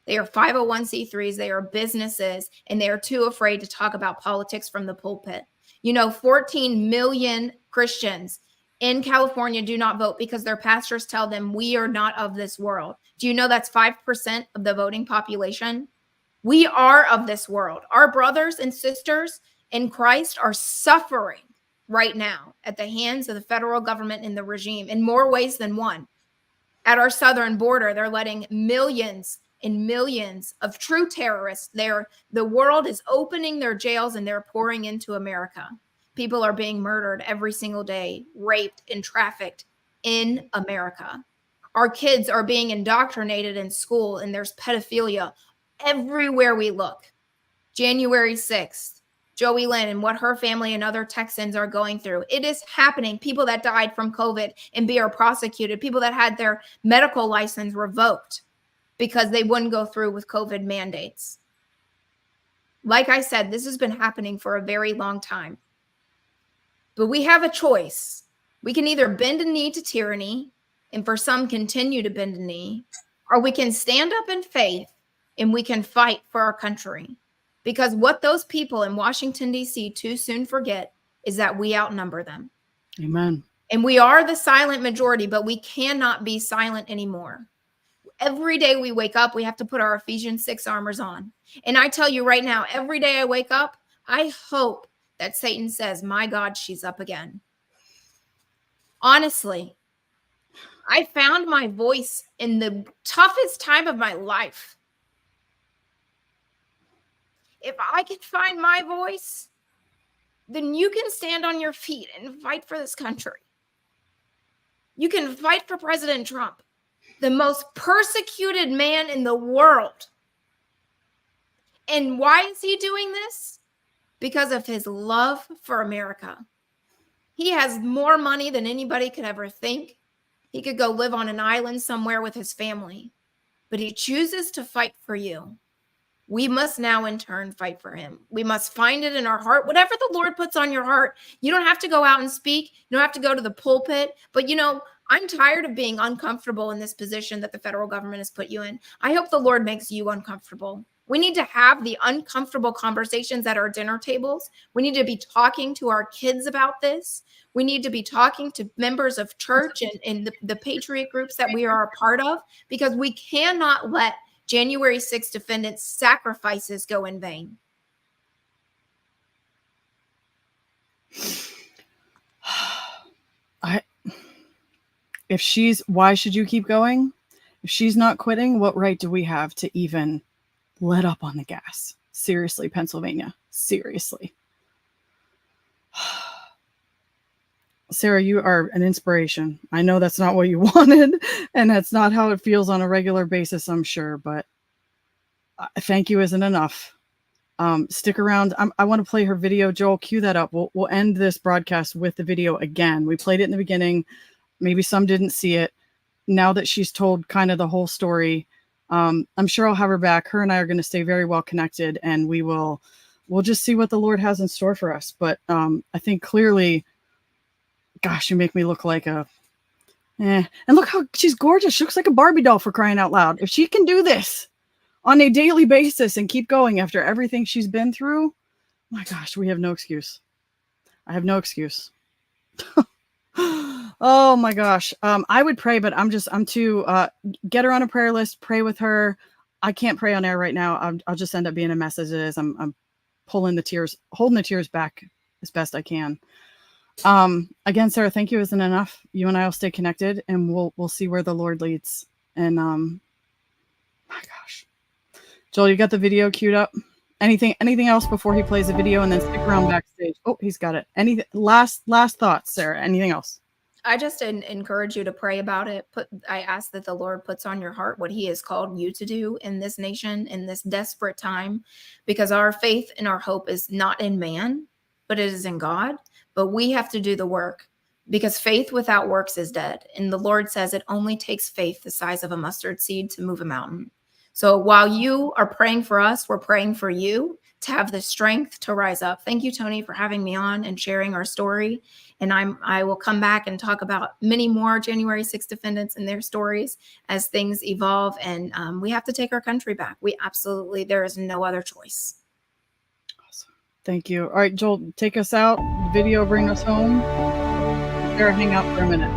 They are 501c3s. They are businesses, and they are too afraid to talk about politics from the pulpit. 14 million Christians in California do not vote because their pastors tell them we are not of this world. Do you know that's 5% of the voting population? We are of this world. Our brothers and sisters in Christ are suffering right now at the hands of the federal government and the regime in more ways than one. At our southern border, they're letting millions and millions of true terrorists there. The world is opening their jails and they're pouring into America. People are being murdered every single day, raped and trafficked in America. Our kids are being indoctrinated in school and there's pedophilia everywhere we look. January 6th, Joey Lynn and what her family and other Texans are going through. It is happening. People that died from COVID and are prosecuted. People that had their medical license revoked because they wouldn't go through with COVID mandates. Like I said, this has been happening for a very long time. But we have a choice. We can either bend a knee to tyranny, and for some continue to bend a knee, or we can stand up in faith and we can fight for our country. Because what those people in Washington, D.C. too soon forget is that we outnumber them. Amen. And we are the silent majority, but we cannot be silent anymore. Every day we wake up, we have to put our Ephesians 6 armors on. And I tell you right now, every day I wake up, I hope that Satan says, my God, she's up again. Honestly, I found my voice in the toughest time of my life. If I can find my voice, then you can stand on your feet and fight for this country. You can fight for President Trump, the most persecuted man in the world. And why is he doing this? Because of his love for America. He has more money than anybody could ever think. He could go live on an island somewhere with his family, but he chooses to fight for you. We must now in turn fight for him. We must find it in our heart. Whatever the Lord puts on your heart, you don't have to go out and speak. You don't have to go to the pulpit. But I'm tired of being uncomfortable in this position that the federal government has put you in. I hope the Lord makes you uncomfortable. We need to have the uncomfortable conversations at our dinner tables. We need to be talking to our kids about this. We need to be talking to members of church and the Patriot groups that we are a part of, because we cannot let January 6th defendants' sacrifices go in vain. Why should you keep going? If she's not quitting, what right do we have to even let up on the gas? Seriously, Pennsylvania. Seriously. Sarah, you are an inspiration. I know that's not what you wanted, and that's not how it feels on a regular basis, I'm sure, but thank you isn't enough. Stick around. I want to play her video. Joel, cue that up. We'll end this broadcast with the video again. We played it in the beginning. Maybe some didn't see it. Now that she's told kind of the whole story, I'm sure I'll have her back. Her and I are going to stay very well connected, and we'll just see what the Lord has in store for us. But I think clearly, gosh, you make me look like and look how she's gorgeous. She looks like a Barbie doll, for crying out loud. If she can do this on a daily basis and keep going after everything she's been through, my gosh, we have no excuse. I have no excuse. Oh my gosh. I would pray, but I'm too, get her on a prayer list, pray with her. I can't pray on air right now. I'll just end up being a mess as it is. I'm holding the tears back as best I can. Again, Sarah, thank you isn't enough. You and I will stay connected, and we'll see where the Lord leads. And, my gosh, Joel, you got the video queued up? Anything else before he plays the video, and then stick around backstage? Oh, he's got it. Any last thoughts, Sarah? Anything else? I just encourage you to pray about it. I ask that the Lord puts on your heart what he has called you to do in this nation, in this desperate time, because our faith and our hope is not in man, but it is in God. But we have to do the work, because faith without works is dead. And the Lord says it only takes faith the size of a mustard seed to move a mountain. So while you are praying for us, we're praying for you to have the strength to rise up. Thank you, Toni, for having me on and sharing our story. And I will come back and talk about many more January 6th defendants and their stories as things evolve. And we have to take our country back. There is no other choice. Awesome. Thank you. All right, Joel, take us out. Video, bring us home. Sarah, hang out for a minute.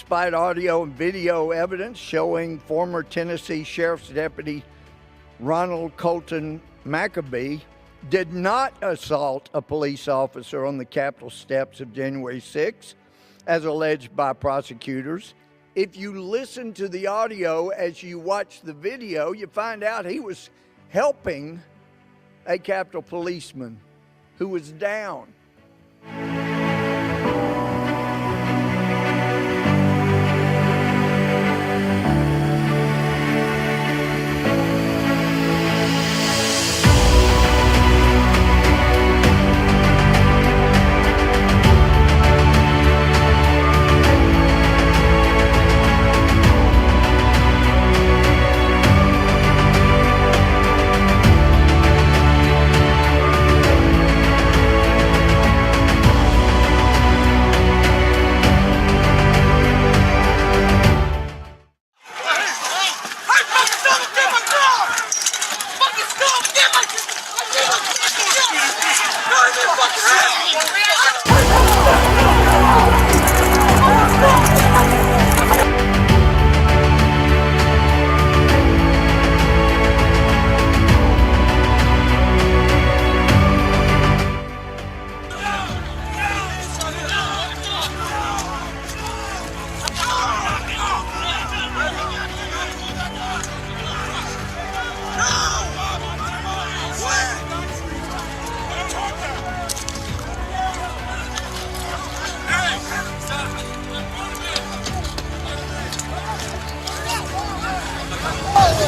despite audio and video evidence showing former Tennessee Sheriff's Deputy Colton McAbee did not assault a police officer on the Capitol steps of January 6th, as alleged by prosecutors. If you listen to the audio as you watch the video, you find out he was helping a Capitol policeman who was down.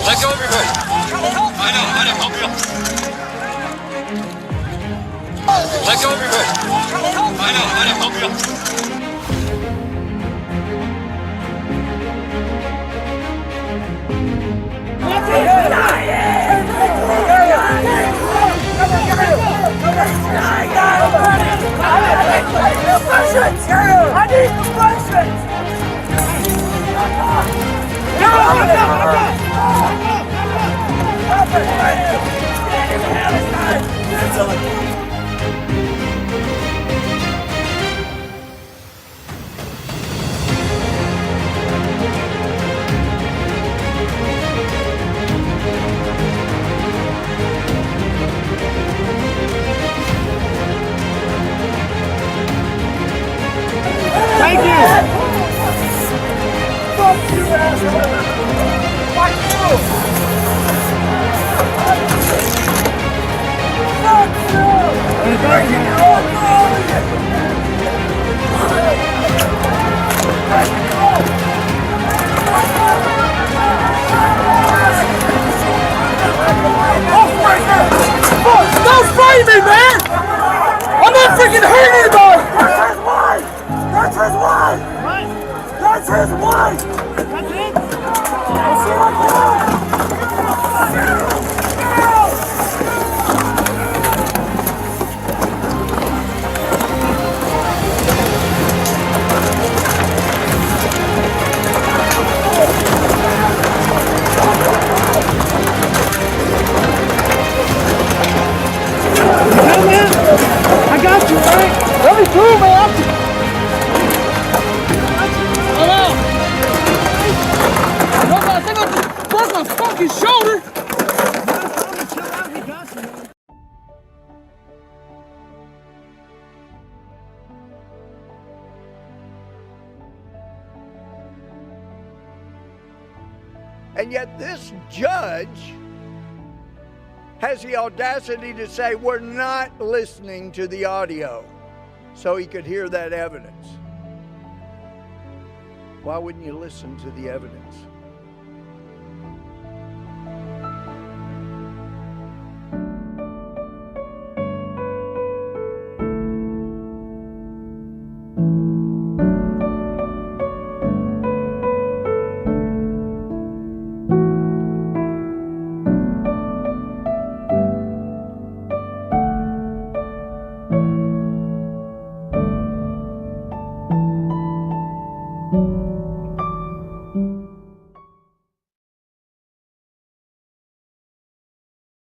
Let go of your hood. I know, help you. Let go of your hood. I know, help you. I need confessions! Thank you! Fuck you, asshole! Fuck you! Fuck you! Thank Don't fight me, man! I'm not freaking hurting anybody! That's his wife! That's his wife! What? That's his wife! That's it? Let's see what they are! I got you, right? Let me through, man! Hello! I think I just broke my fucking shoulder! And yet this judge has the audacity to say we're not listening to the audio so he could hear that evidence. Why wouldn't you listen to the evidence?